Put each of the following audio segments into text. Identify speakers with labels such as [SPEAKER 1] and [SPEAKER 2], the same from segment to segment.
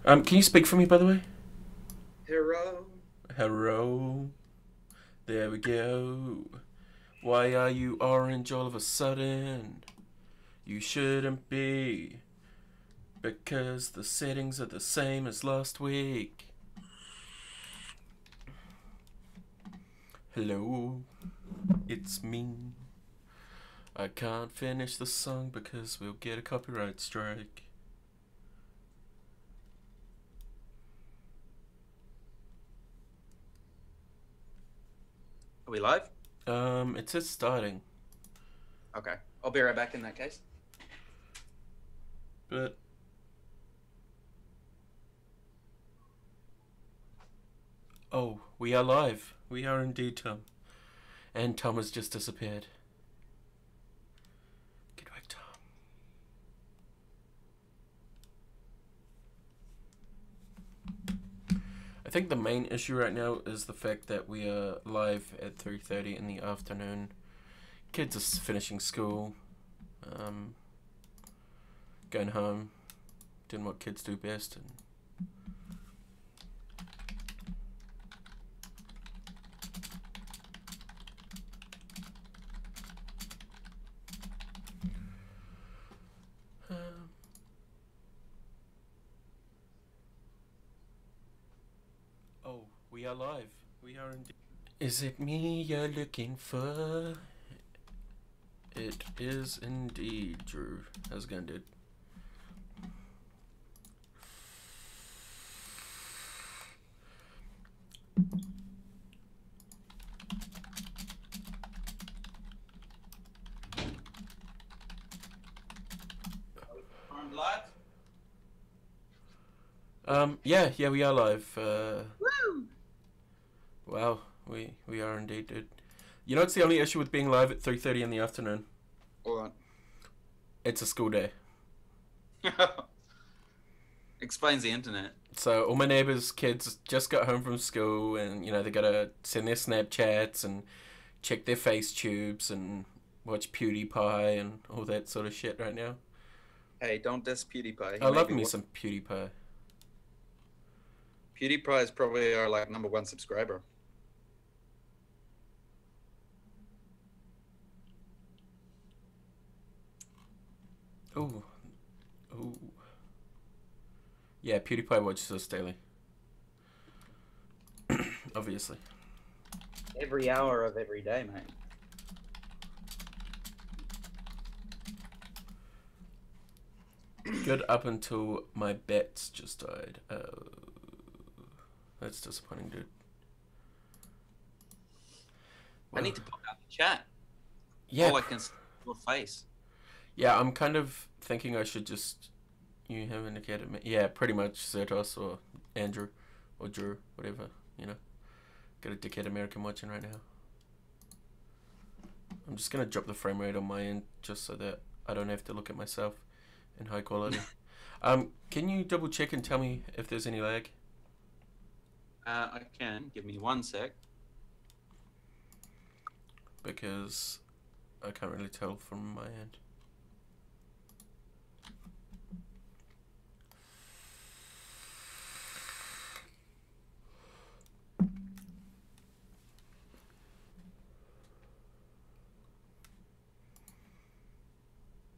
[SPEAKER 1] Can you speak for me, by the way?
[SPEAKER 2] Hero.
[SPEAKER 1] Hello. There we go. Why are you orange all of a sudden? You shouldn't be. Because the settings are the same as last week. Hello. It's me. I can't finish the song because we'll get a copyright strike.
[SPEAKER 2] Are we live?
[SPEAKER 1] It says starting.
[SPEAKER 2] Okay. I'll be right back in that case.
[SPEAKER 1] But oh, we are live. We are indeed, Tom. And Tom has just disappeared. Get back, Tom. I think the main issue right now is the fact that we are live at 3:30 in the afternoon. Kids are finishing school, going home, doing what kids do best, and oh, we are live. We are indeed. Is it me you're looking for? It is indeed, Drew. How's it going, dude?
[SPEAKER 2] I'm live.
[SPEAKER 1] Yeah, we are live.
[SPEAKER 2] Woo!
[SPEAKER 1] Wow, we are indeed, dude. You know, it's the only issue with being live at 3:30 in the afternoon.
[SPEAKER 2] Hold
[SPEAKER 1] It's a school day.
[SPEAKER 2] on. Explains the internet.
[SPEAKER 1] So all my neighbors' kids just got home from school, and you know they gotta send their Snapchats and check their face tubes and watch PewDiePie and all that sort of shit right now.
[SPEAKER 2] Hey, don't diss PewDiePie.
[SPEAKER 1] I love me some PewDiePie.
[SPEAKER 2] PewDiePie is probably our #1 subscriber.
[SPEAKER 1] Ooh, ooh. Yeah, PewDiePie watches us daily. Obviously.
[SPEAKER 2] Every hour of every day, mate.
[SPEAKER 1] Good up until my bets just died. Oh, that's disappointing, dude.
[SPEAKER 2] I need to pop out the chat.
[SPEAKER 1] Yeah.
[SPEAKER 2] All I can see is your face.
[SPEAKER 1] Yeah, I'm kind of thinking I should just. You have indicated me. Yeah, pretty much Zertos or Andrew or Drew, whatever, you know. Got a dickhead American watching right now. I'm just gonna drop the frame rate on my end just so that I don't have to look at myself in high quality. Can you double check and tell me if there's any lag?
[SPEAKER 2] I can. Give me 1 sec.
[SPEAKER 1] Because I can't really tell from my end.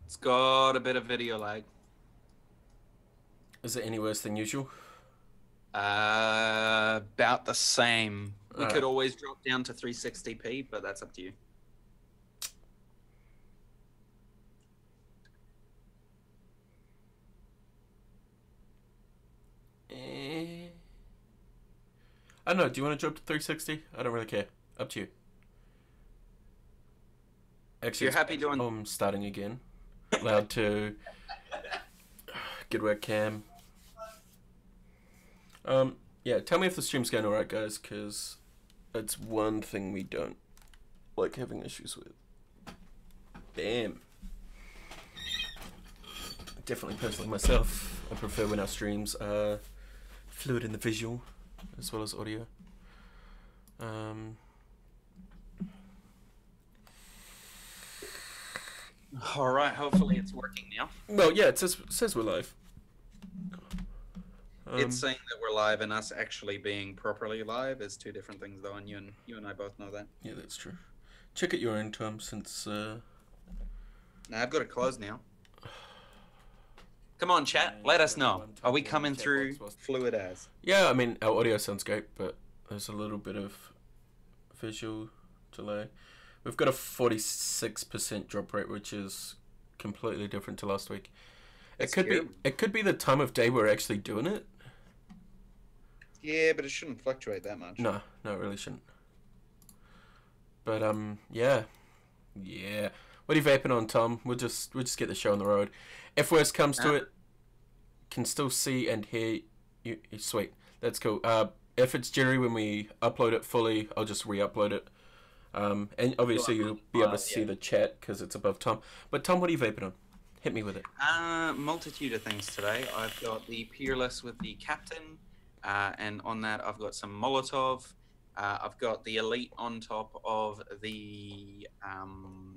[SPEAKER 2] It's got a bit of video lag.
[SPEAKER 1] Is it any worse than usual?
[SPEAKER 2] About the same. We
[SPEAKER 1] Alright.
[SPEAKER 2] could always drop down to 360p, but that's up to you.
[SPEAKER 1] I don't know, do you want to drop to 360? I don't really care. Up to you. Actually,
[SPEAKER 2] You're happy doing...
[SPEAKER 1] I'm starting again. Loud 2. Good work, Cam. Yeah, tell me if the stream's going alright, guys, because it's one thing we don't like having issues with. Bam. Definitely, personally, myself, I prefer when our streams are fluid in the visual as well as audio.
[SPEAKER 2] All right, hopefully it's working now.
[SPEAKER 1] Well, yeah, it says we're live.
[SPEAKER 2] It's saying that we're live, and us actually being properly live is two different things, though, and you and I both know that.
[SPEAKER 1] Yeah, that's true. Check at your end, Tom, since...
[SPEAKER 2] Now, I've got it closed now. Come on, chat. Let us know. Are we coming through fluid as?
[SPEAKER 1] Yeah, I mean, our audio sounds great, but there's a little bit of visual delay. We've got a 46% drop rate, which is completely different to last week. It could be the time of day we're actually doing it.
[SPEAKER 2] Yeah, but it shouldn't fluctuate that much.
[SPEAKER 1] No, it really shouldn't. But yeah. What are you vaping on, Tom? We'll just get the show on the road. If worst comes to it, can still see and hear you. Sweet, that's cool. If it's jittery when we upload it fully, I'll just re-upload it. And obviously you'll be able to see the chat because it's above Tom. But Tom, what are you vaping on? Hit me with it.
[SPEAKER 2] Multitude of things today. I've got the Peerless with the Captain, and on that I've got some Molotov. I've got the Elite on top of the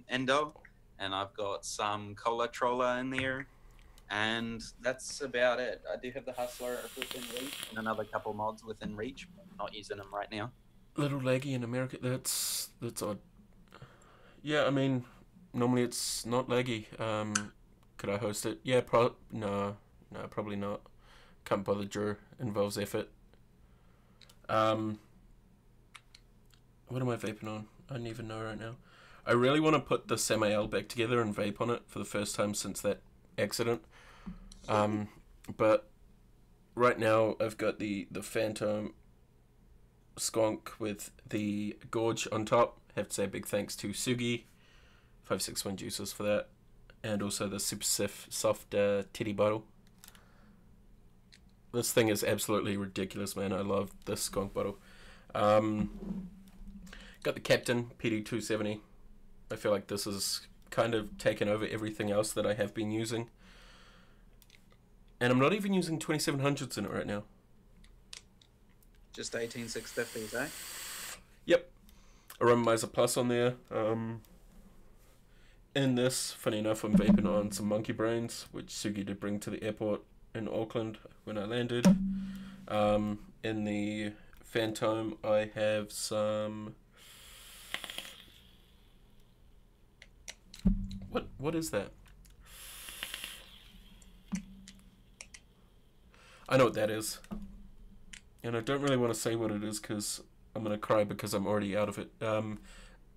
[SPEAKER 2] Endo, and I've got some Cola Troller in there, and that's about it. I do have the Hustler within reach and another couple mods within reach, but I'm not using them right now.
[SPEAKER 1] Little laggy in America. That's odd. Yeah, I mean, normally it's not laggy. Could I host it? Yeah, no, probably not. Can't bother, Drew. Involves effort. What am I vaping on? I don't even know right now. I really want to put the Semi-L back together and vape on it for the first time since that accident. But right now I've got the Phantom Skonk with the Gorge on top. Have to say big thanks to Sugi, 561 Juices for that. And also the Super Soft Titty Bottle. This thing is absolutely ridiculous, man. I love this Skunk Bottle. Got the Captain PD270. I feel like this has kind of taken over everything else that I have been using. And I'm not even using 2700s in it right now.
[SPEAKER 2] Just 18650s, eh?
[SPEAKER 1] Yep. A Randomizer Plus on there. In this, funny enough, I'm vaping on some Monkey Brains, which Sugi did bring to the airport in Auckland when I landed. In the Phantom, I have some... What is that? I know what that is. And I don't really want to say what it is because I'm going to cry because I'm already out of it.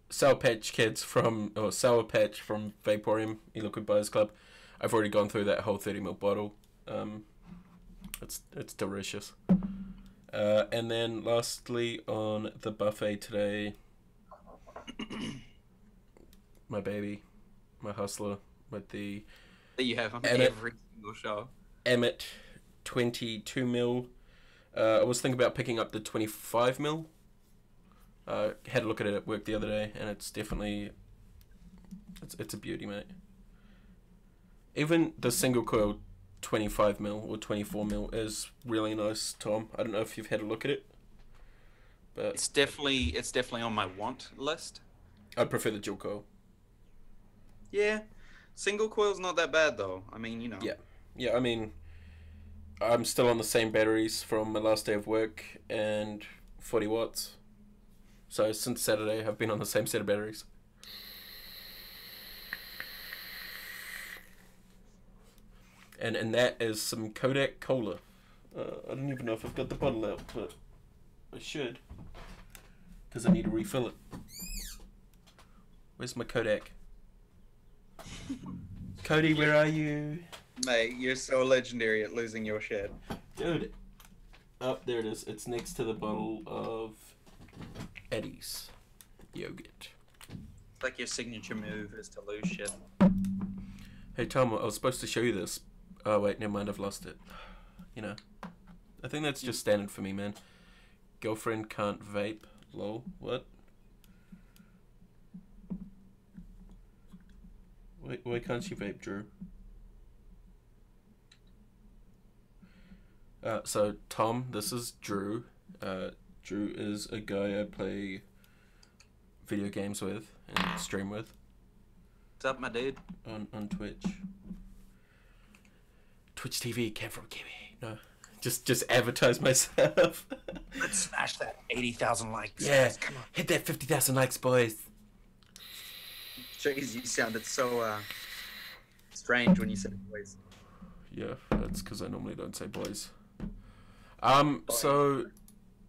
[SPEAKER 1] Sour Patch from Vaporium, E-Liquid Buyers Club. I've already gone through that whole 30ml bottle. It's delicious. And then lastly on the buffet today, my baby, my Hustler with the
[SPEAKER 2] that you have on every single show.
[SPEAKER 1] Emmett 22ml. I was thinking about picking up the 25ml. Had a look at it at work the other day, and it's definitely it's a beauty, mate. Even the single coil 25ml or 24ml is really nice, Tom. I don't know if you've had a look at it, but
[SPEAKER 2] it's definitely on my want list.
[SPEAKER 1] I'd prefer the dual coil.
[SPEAKER 2] Yeah, single coil's not that bad though. I mean, you know.
[SPEAKER 1] Yeah. I mean, I'm still on the same batteries from my last day of work and 40 watts. So since Saturday, I've been on the same set of batteries. And that is some Kodak Cola. I don't even know if I've got the bottle out, but I should. Because I need to refill it. Where's my Kodak? Cody, where are you?
[SPEAKER 2] Mate, you're so legendary at losing your shit.
[SPEAKER 1] Dude. Oh, there it is. It's next to the bottle of Eddie's yogurt.
[SPEAKER 2] It's like your signature move is to lose shit.
[SPEAKER 1] Hey Tom, I was supposed to show you this. Oh wait, never mind, I've lost it. You know, I think that's just standard for me, man. Girlfriend can't vape. Lol. What? Why can't she vape, Drew? So Tom, this is Drew. Drew is a guy I play video games with and stream with.
[SPEAKER 2] What's up, my dude?
[SPEAKER 1] On Twitch. Twitch TV, came from Kiwi. No, Just advertise myself.
[SPEAKER 2] Let's smash that 80,000 likes.
[SPEAKER 1] Yeah,
[SPEAKER 2] Guys, come on.
[SPEAKER 1] hit that 50,000 likes, boys.
[SPEAKER 2] Jeez, you sounded so strange when you said boys.
[SPEAKER 1] Yeah, that's because I normally don't say boys. So,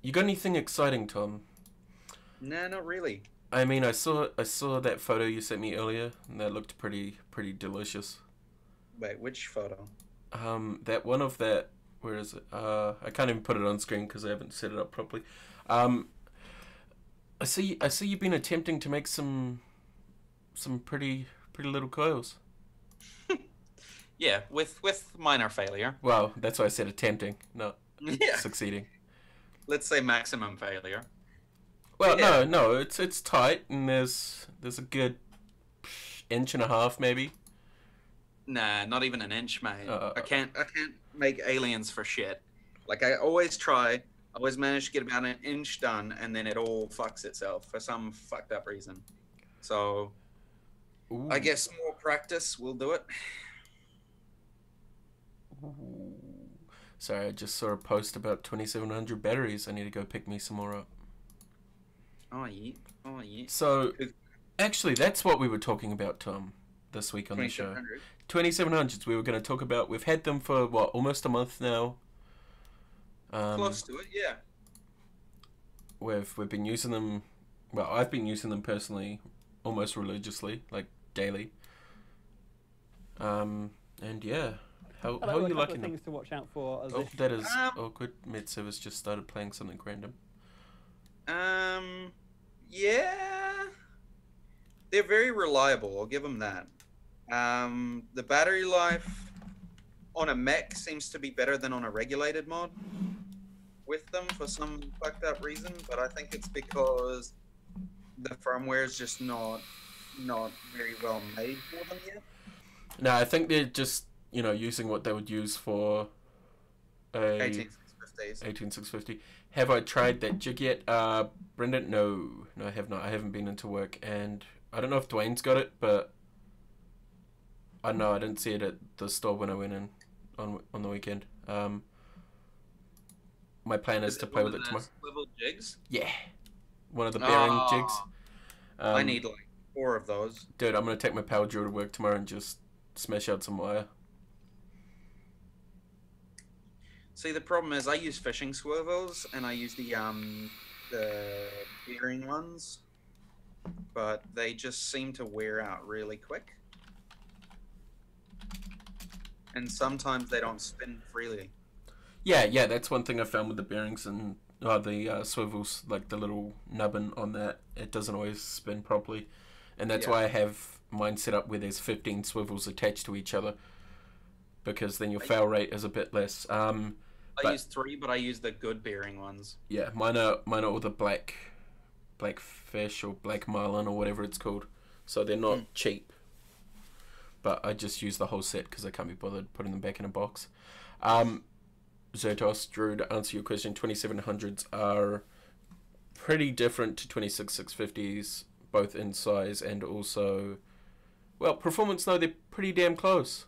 [SPEAKER 1] you got anything exciting, Tom?
[SPEAKER 2] Nah, not really.
[SPEAKER 1] I mean, I saw that photo you sent me earlier, and that looked pretty delicious.
[SPEAKER 2] Wait, which photo?
[SPEAKER 1] That one of that. Where is it? I can't even put it on screen because I haven't set it up properly. I see you've been attempting to make some pretty little coils.
[SPEAKER 2] Yeah, with minor failure.
[SPEAKER 1] Well, that's why I said attempting, not
[SPEAKER 2] Yeah.
[SPEAKER 1] succeeding.
[SPEAKER 2] Let's say maximum failure.
[SPEAKER 1] Well,
[SPEAKER 2] Yeah.
[SPEAKER 1] no, it's tight, and there's a good inch and a half maybe.
[SPEAKER 2] Nah, not even an inch, mate.
[SPEAKER 1] Uh,
[SPEAKER 2] I can't make aliens for shit. Like I always try, I always manage to get about an inch done, and then it all fucks itself for some fucked up reason. So
[SPEAKER 1] Ooh.
[SPEAKER 2] I guess more practice will do it.
[SPEAKER 1] Ooh. Sorry, I just saw a post about 2,700 batteries. I need to go pick me some more up.
[SPEAKER 2] Oh yeah, oh yeah.
[SPEAKER 1] So, actually, that's what we were talking about, Tom, this week on the show. 2700s we were going to talk about. We've had them for, what, almost a month now?
[SPEAKER 2] Close to it, yeah.
[SPEAKER 1] We've been using them, well, I've been using them personally almost religiously, like daily. And yeah, how are you liking them?
[SPEAKER 3] Things to watch out for.
[SPEAKER 1] Oh, that is awkward. Medservice just started playing something random.
[SPEAKER 2] Yeah. They're very reliable, I'll give them that. The battery life on a mech seems to be better than on a regulated mod with them for some fucked up reason, but I think it's because the firmware is just not very well made for them yet.
[SPEAKER 1] No, I think they're just, using what they would use for a 18650. Have I tried that jig yet? Brendan, no, I have not. I haven't been into work, and I don't know if Dwayne's got it, but I know I didn't see it at the store when I went in on the weekend. My plan is to play with it tomorrow.
[SPEAKER 2] Swivel jigs?
[SPEAKER 1] Yeah, one of the bearing jigs.
[SPEAKER 2] I need like 4 of those.
[SPEAKER 1] Dude, I'm gonna take my power drill to work tomorrow and just smash out some wire.
[SPEAKER 2] See, the problem is I use fishing swivels and I use the bearing ones, but they just seem to wear out really quick. And sometimes they don't spin freely.
[SPEAKER 1] Yeah, that's one thing I found with the bearings and the swivels, like the little nubbin on that, it doesn't always spin properly. And that's why I have mine set up where there's 15 swivels attached to each other, because then your fail rate is a bit less.
[SPEAKER 2] I use 3, but I use the good bearing ones.
[SPEAKER 1] Yeah, mine are all the black fish or black marlin or whatever it's called. So they're not cheap. But I just use the whole set because I can't be bothered putting them back in a box. Zertos, Drew, to answer your question, 2700s are pretty different to 26650s, both in size and also, well, performance, no, they're pretty damn close.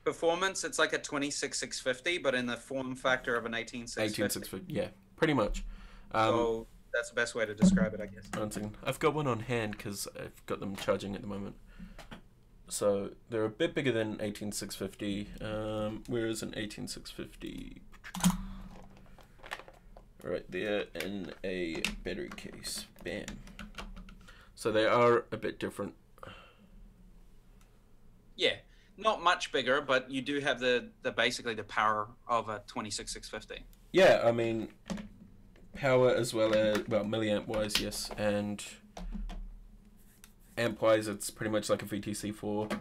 [SPEAKER 2] Performance, it's like a 26650, but in the form factor of an 18650.
[SPEAKER 1] 18650, yeah, pretty much.
[SPEAKER 2] So that's the best way to describe it, I guess.
[SPEAKER 1] One second. I've got one on hand because I've got them charging at the moment. So they're a bit bigger than 18650. Where is an 18650? Right there in a battery case. Bam. So they are a bit different.
[SPEAKER 2] Yeah, not much bigger, but you do have the basically the power of a 26650.
[SPEAKER 1] Yeah, I mean, power as well as, well, milliamp wise, yes, and amp wise, it's pretty much like a VTC4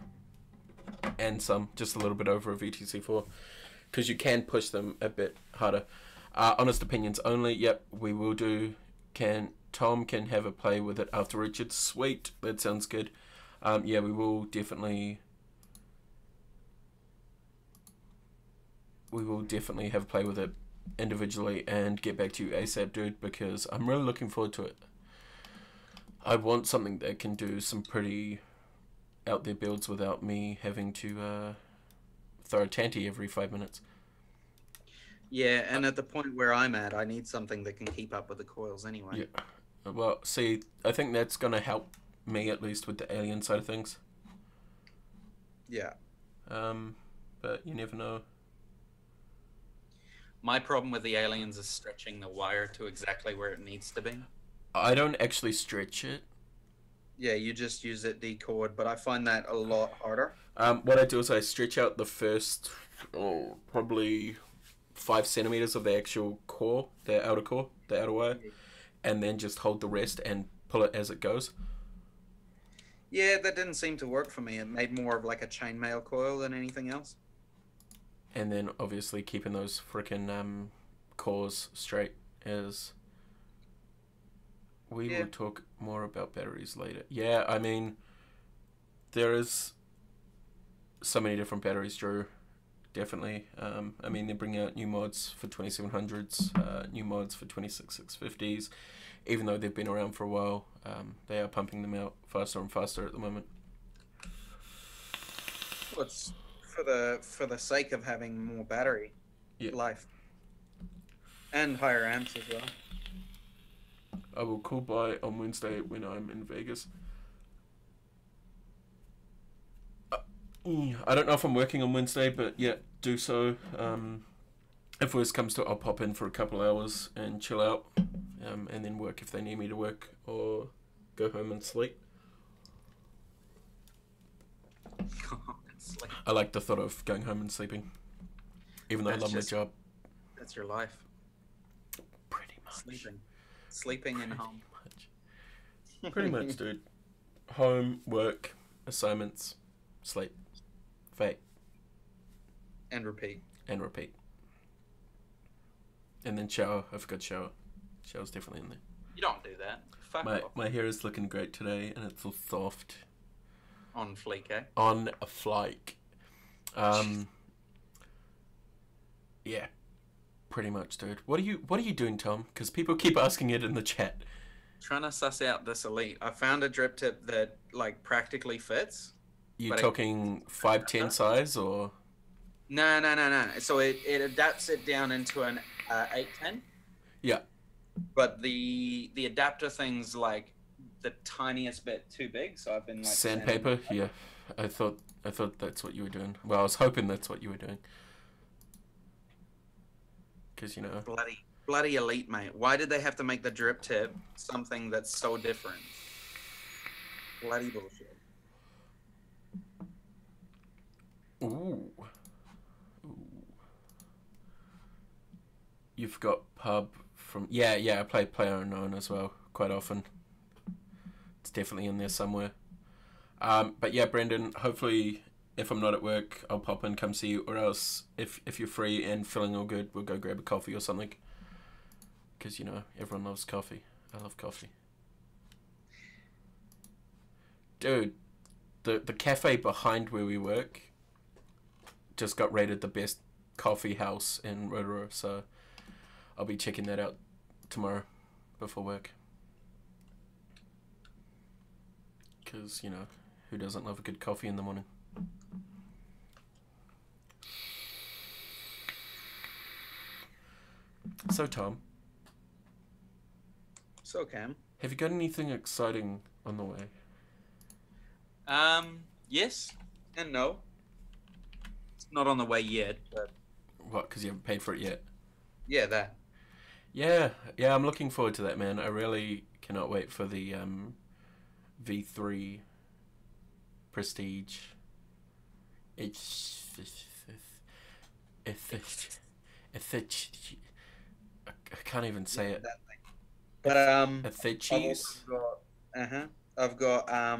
[SPEAKER 1] and some, just a little bit over a VTC4, because you can push them a bit harder. Honest opinions only. Yep, we will do. Tom can have a play with it after Richard. Sweet, that sounds good. Yeah, we will definitely have a play with it individually and get back to you ASAP, dude, because I'm really looking forward to it. I want something that can do some pretty out there builds without me having to throw a tanty every 5 minutes.
[SPEAKER 2] Yeah, and at the point where I'm at, I need something that can keep up with the coils anyway.
[SPEAKER 1] Yeah. Well, see, I think that's gonna help me at least with the alien side of things.
[SPEAKER 2] Yeah.
[SPEAKER 1] Um, but you never know.
[SPEAKER 2] My problem with the aliens is stretching the wire to exactly where it needs to be.
[SPEAKER 1] I don't actually stretch it.
[SPEAKER 2] Yeah, you just use it decord, but I find that a lot harder.
[SPEAKER 1] What I do is I stretch out the first, probably 5 centimeters of the actual core, the outer core, the outer wire, and then just hold the rest and pull it as it goes.
[SPEAKER 2] Yeah, that didn't seem to work for me. It made more of like a chainmail coil than anything else.
[SPEAKER 1] And then obviously keeping those freaking cores straight as we
[SPEAKER 2] Yeah.
[SPEAKER 1] will talk more about batteries later. Yeah, I mean, there is so many different batteries, Drew. Definitely. I mean, they bring out new mods for 2700s, new mods for 26650s. Even though they've been around for a while, they are pumping them out faster and faster at the moment.
[SPEAKER 2] Well, it's for the sake of having more battery life and higher amps as well.
[SPEAKER 1] I will call by on Wednesday when I'm in Vegas. I don't know if I'm working on Wednesday, but yeah, do so. If worst comes to it, I'll pop in for a couple hours and chill out, and then work if they need me to work, or go home and sleep. I like the thought of going home and sleeping, even though I love my job.
[SPEAKER 2] That's your life.
[SPEAKER 1] Pretty much.
[SPEAKER 2] Sleeping and home.
[SPEAKER 1] Pretty much, dude. Home, work, assignments, sleep, vape,
[SPEAKER 2] and repeat.
[SPEAKER 1] And repeat. And then shower. I forgot shower. Shower's definitely in there.
[SPEAKER 2] You don't do that. Fuck off.
[SPEAKER 1] My hair is looking great today, and it's all soft.
[SPEAKER 2] On fleek, eh?
[SPEAKER 1] On a flake. Yeah, pretty much, dude. What are you doing, Tom? Because people keep asking it in the chat.
[SPEAKER 2] Trying to suss out this elite. I found a drip tip that like practically fits.
[SPEAKER 1] You talking 510 size or?
[SPEAKER 2] No. So it adapts it down into an 810. Yeah. But the adapter thing's like the tiniest bit too big, so I've been like
[SPEAKER 1] sandpaper. Yeah, I thought that's what you were doing. Well, I was hoping that's what you were doing. Because you know.
[SPEAKER 2] Bloody elite, mate. Why did they have to make the drip tip something that's so different? Bloody bullshit.
[SPEAKER 1] Ooh. You've got pub from I play PlayerUnknown as well quite often. It's definitely in there somewhere. But yeah, Brendan, hopefully if I'm not at work, I'll pop in, come see you, or else if you're free and feeling all good, we'll go grab a coffee or something. Because, you know, everyone loves coffee. I love coffee. Dude, the cafe behind where we work just got rated the best coffee house in Rotorua, so I'll be checking that out tomorrow before work. Because, you know, who doesn't love a good coffee in the morning? So, Tom.
[SPEAKER 2] So, Cam.
[SPEAKER 1] Have you got anything exciting on the way?
[SPEAKER 2] Yes and no. It's not on the way yet, but...
[SPEAKER 1] What, because you haven't paid for it yet?
[SPEAKER 2] Yeah, that.
[SPEAKER 1] Yeah, I'm looking forward to that, man. I really cannot wait for the V3 Prestige. I can't even say it.
[SPEAKER 2] But I've got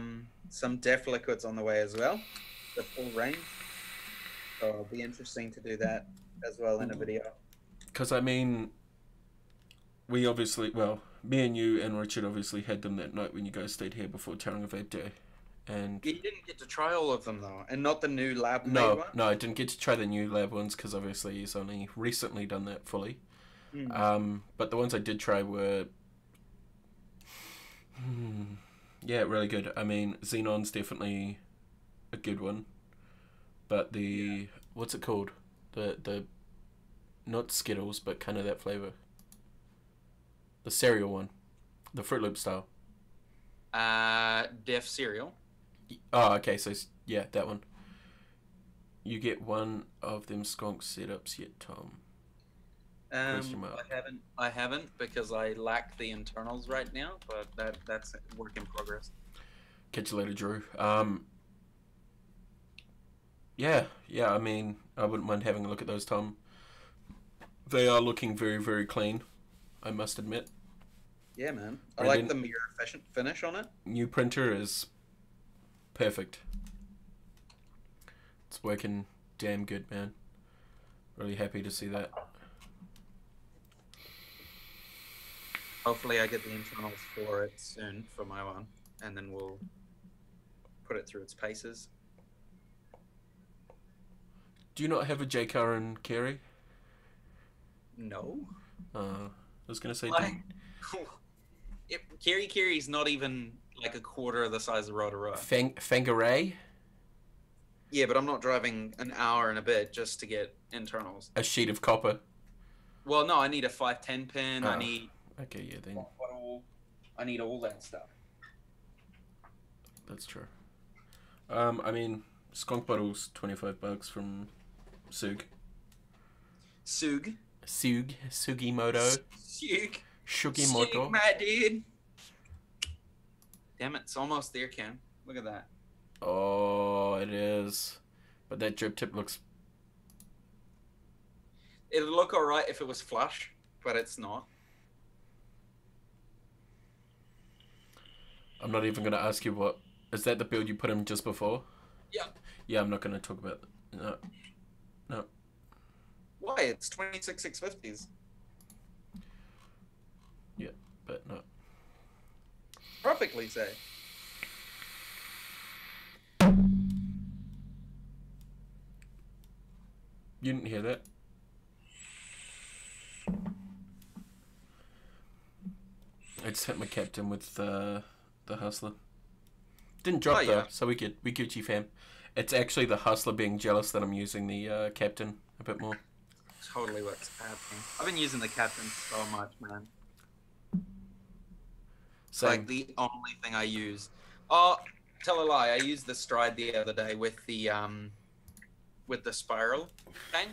[SPEAKER 2] some Def liquids on the way as well, the full range. So it'll be interesting to do that as well in a video.
[SPEAKER 1] Because I mean, we obviously, well, me and you and Richard obviously had them that night when you guys stayed here before Tauranga Vape Day, and
[SPEAKER 2] you didn't get to try all of them though, and not the new lab made one.
[SPEAKER 1] No, I didn't get to try the new lab ones because obviously he's only recently done that fully. But the ones I did try were, yeah, really good. I mean, Xenon's definitely a good one, but what's it called? The not Skittles, but kind of that flavor. The cereal one, the Fruit Loop style.
[SPEAKER 2] Def cereal.
[SPEAKER 1] Oh, okay. So yeah, that one. You get one of them skunk setups yet, Tom? Question mark.
[SPEAKER 2] I haven't because I lack the internals right now, but that's a work in progress.
[SPEAKER 1] Catch you later, Drew. Yeah. I mean, I wouldn't mind having a look at those, Tom. They are looking very, very clean, I must admit.
[SPEAKER 2] Yeah, man. I like the mirror finish on it.
[SPEAKER 1] New printer is perfect. It's working damn good, man. Really happy to see that.
[SPEAKER 2] Hopefully I get the internals for it soon for my one, and then we'll put it through its paces.
[SPEAKER 1] Do you not have a J-Car and Kerry?
[SPEAKER 2] No.
[SPEAKER 1] I was going to say...
[SPEAKER 2] Kerry's not even like a quarter of the size of Rotorua.
[SPEAKER 1] Fangaray?
[SPEAKER 2] Yeah, but I'm not driving an hour and a bit just to get internals.
[SPEAKER 1] A sheet of copper?
[SPEAKER 2] Well, no, I need a 510 pin. I need...
[SPEAKER 1] Okay, yeah, then.
[SPEAKER 2] I need all that stuff.
[SPEAKER 1] That's true. I mean, skunk bottles, $25 from Sug. Sugimoto. Shugimoto.
[SPEAKER 2] My dude. Damn it, it's almost there, Cam. Look at that.
[SPEAKER 1] Oh, it is. But that drip tip looks...
[SPEAKER 2] It'd look alright if it was flush, but it's not.
[SPEAKER 1] I'm not even going to ask you what... Is that the build you put in just before?
[SPEAKER 2] Yeah.
[SPEAKER 1] Yeah, I'm not going to talk about... No.
[SPEAKER 2] Why? It's 26,650s.
[SPEAKER 1] Yeah, but no.
[SPEAKER 2] Perfectly say.
[SPEAKER 1] You didn't hear that? I just hit my captain with the Hustler. Didn't drop though, so we Gucci fam. It's actually the Hustler being jealous that I'm using the captain a bit more.
[SPEAKER 2] Totally what's happening. I've been using the captain so much, man. It's like the only thing I use. Oh, tell a lie. I used the Stride the other day with the spiral thing.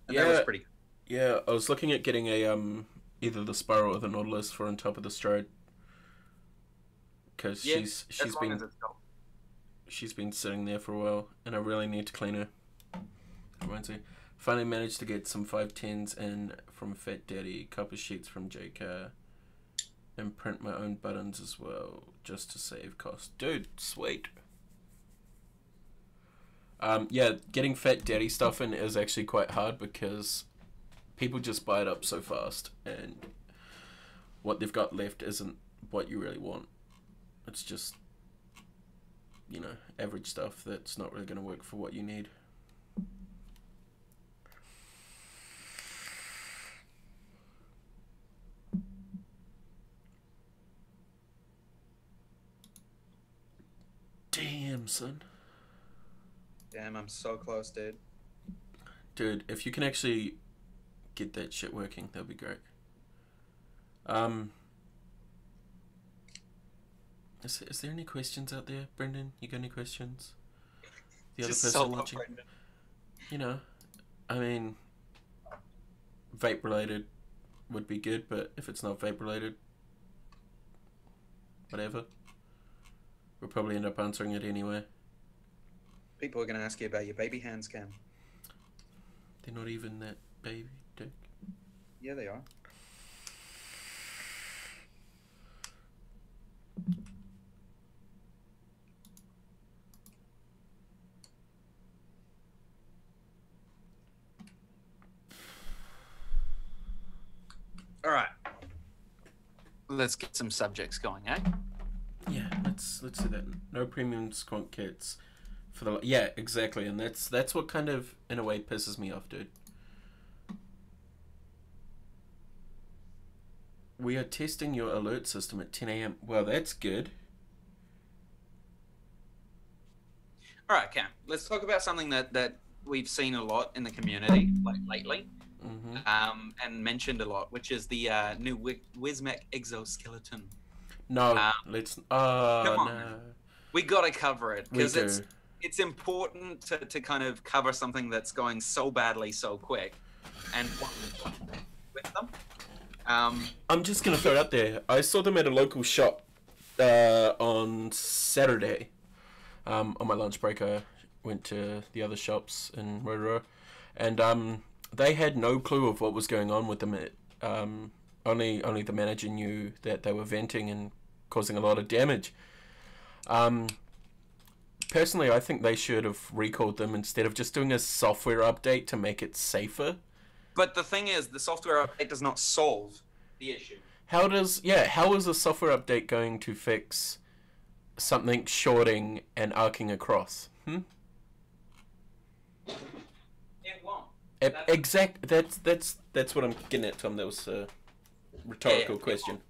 [SPEAKER 2] And that was pretty good.
[SPEAKER 1] Yeah, I was looking at getting a either the Spiral or the Nautilus for on top of the Stride. Because she's been sitting there for a while, and I really need to clean her. Finally managed to get some 510s in from Fat Daddy, couple sheets from JK, and print my own buttons as well, just to save cost. Dude, sweet. Yeah, getting Fat Daddy stuff in is actually quite hard because people just buy it up so fast, and what they've got left isn't what you really want. It's just, you know, average stuff that's not really going to work for what you need. Damn, son.
[SPEAKER 2] Damn, I'm so close, dude.
[SPEAKER 1] Dude, if you can actually get that shit working, that'd be great. Is there any questions out there, Brendan? You got any questions? The other person watching? You know, I mean, vape related would be good, but if it's not vape related, whatever. We'll probably end up answering it anyway.
[SPEAKER 2] People are going to ask you about your baby hands, Cam.
[SPEAKER 1] They're not even that baby, Dick.
[SPEAKER 2] Yeah, they are. All right. Let's get some subjects going, eh?
[SPEAKER 1] Yeah, let's do that. No premium skunk kits for the... Yeah, exactly, and that's what kind of, in a way, pisses me off, dude. We are testing your alert system at 10 a.m. Well, that's good.
[SPEAKER 2] All right, Cam. Let's talk about something that we've seen a lot in the community, like lately. and mentioned a lot, which is the new Wismec exoskeleton.
[SPEAKER 1] No,
[SPEAKER 2] Um,
[SPEAKER 1] let's.
[SPEAKER 2] Come on,
[SPEAKER 1] No.
[SPEAKER 2] we got to cover it
[SPEAKER 1] We
[SPEAKER 2] because
[SPEAKER 1] do.
[SPEAKER 2] it's important to kind of cover something that's going so badly so quick, and with them.
[SPEAKER 1] I'm just gonna throw it out there. I saw them at a local shop on Saturday. On my lunch break, I went to the other shops in Rotorua, and they had no clue of what was going on with them. Only the manager knew that they were venting and causing a lot of damage. Personally, I think they should have recalled them instead of just doing a software update to make it safer.
[SPEAKER 2] But the thing is, the software update does not solve the issue.
[SPEAKER 1] How is a software update going to fix something shorting and arcing across?
[SPEAKER 2] It won't.
[SPEAKER 1] That's what I'm getting at, Tom. That was a rhetorical question.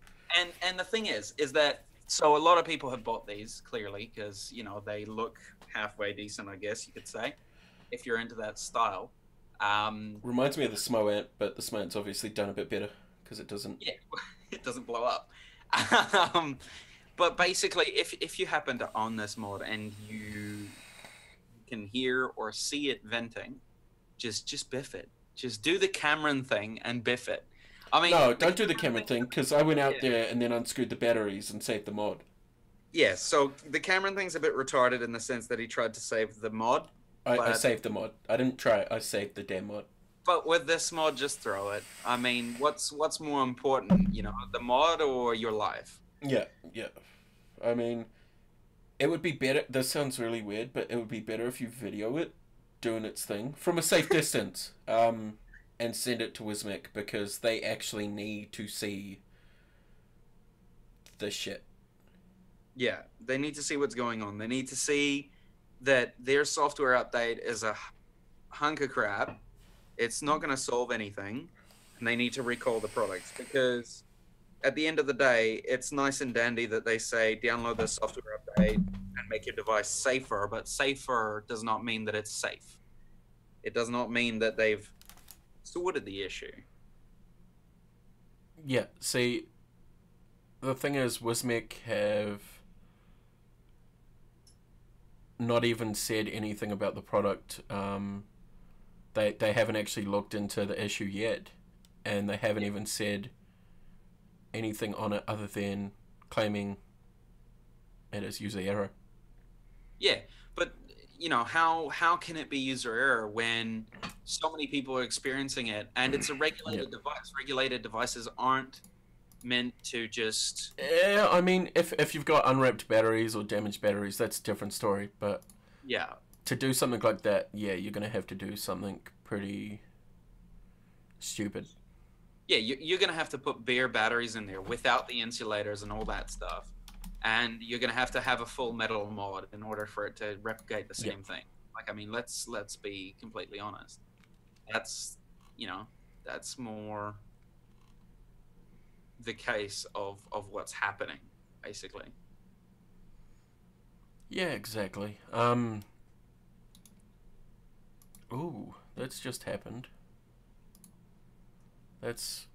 [SPEAKER 2] And the thing is that so a lot of people have bought these clearly because they look halfway decent, I guess you could say, if you're into that style.
[SPEAKER 1] Reminds me of the Smo Ant, but the Smo Ant's obviously done a bit better because it doesn't.
[SPEAKER 2] Yeah, it doesn't blow up. But basically, if you happen to own this mod and you can hear or see it venting, just biff it. Just do the Cameron thing and biff it. I mean,
[SPEAKER 1] No, don't do the Cameron thing because I went out there and then unscrewed the batteries and saved the mod.
[SPEAKER 2] Yeah, so the Cameron thing's a bit retarded in the sense that he tried to save the mod.
[SPEAKER 1] I saved the mod. I didn't try. I saved the damn mod.
[SPEAKER 2] But with this mod, just throw it. I mean, what's more important, the mod or your life?
[SPEAKER 1] Yeah. I mean, it would be better. This sounds really weird, but it would be better if you video it doing its thing from a safe distance, and send it to Wismec because they actually need to see the shit.
[SPEAKER 2] Yeah, they need to see what's going on. They need to see that their software update is a hunk of crap. It's not going to solve anything, and they need to recall the product because at the end of the day, it's nice and dandy that they say download the software update and make your device safer, but safer does not mean that it's safe. It does not mean that they've sorted the issue.
[SPEAKER 1] Yeah, see, the thing is, Wismec have not even said anything about the product. They haven't actually looked into the issue yet, and they haven't even said anything on it other than claiming it is user error.
[SPEAKER 2] Yeah, but how can it be user error when so many people are experiencing it and it's a regulated device? Regulated devices aren't meant to just.
[SPEAKER 1] Yeah, I mean, if you've got unwrapped batteries or damaged batteries, that's a different story. But
[SPEAKER 2] yeah,
[SPEAKER 1] to do something like that, yeah, you're gonna have to do something pretty stupid.
[SPEAKER 2] Yeah, you're gonna have to put bare batteries in there without the insulators and all that stuff, and you're gonna have to have a full metal mod in order for it to replicate the same thing. Like, I mean, let's be completely honest. That's that's more the case of what's happening, basically.
[SPEAKER 1] Yeah, exactly. Ooh, that's just happened. That's.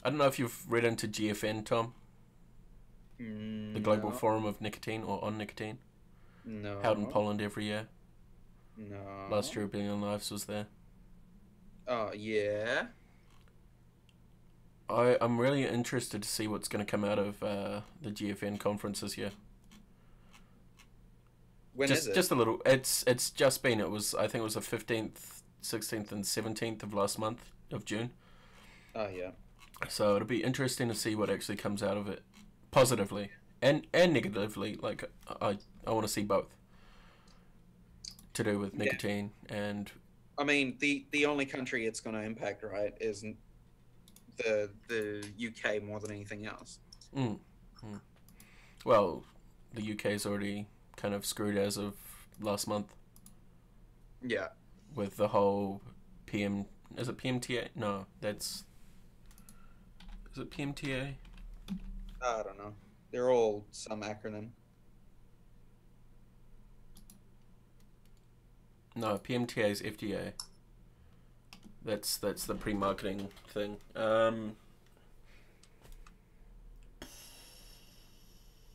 [SPEAKER 1] I don't know if you've read into GFN, Tom. The Global Forum of Nicotine or on Nicotine.
[SPEAKER 2] No.
[SPEAKER 1] Held in Poland every year.
[SPEAKER 2] No.
[SPEAKER 1] Last year, 1 Billion Lives was there.
[SPEAKER 2] Oh, yeah.
[SPEAKER 1] I'm really interested to see what's going to come out of the GFN conference this year.
[SPEAKER 2] When is it?
[SPEAKER 1] Just a little. It's just been. I think it was the 15th, 16th, and 17th of last month of June.
[SPEAKER 2] Oh yeah.
[SPEAKER 1] So it'll be interesting to see what actually comes out of it, positively and negatively. Like I want to see both. To do with nicotine and.
[SPEAKER 2] I mean, the only country it's going to impact, right, is the UK more than anything else.
[SPEAKER 1] Well, the UK's already kind of screwed as of last month.
[SPEAKER 2] Yeah.
[SPEAKER 1] With the whole is it PMTA? No, is it PMTA?
[SPEAKER 2] I don't know. They're all some acronym.
[SPEAKER 1] No, PMTA is FDA. That's the pre-marketing thing.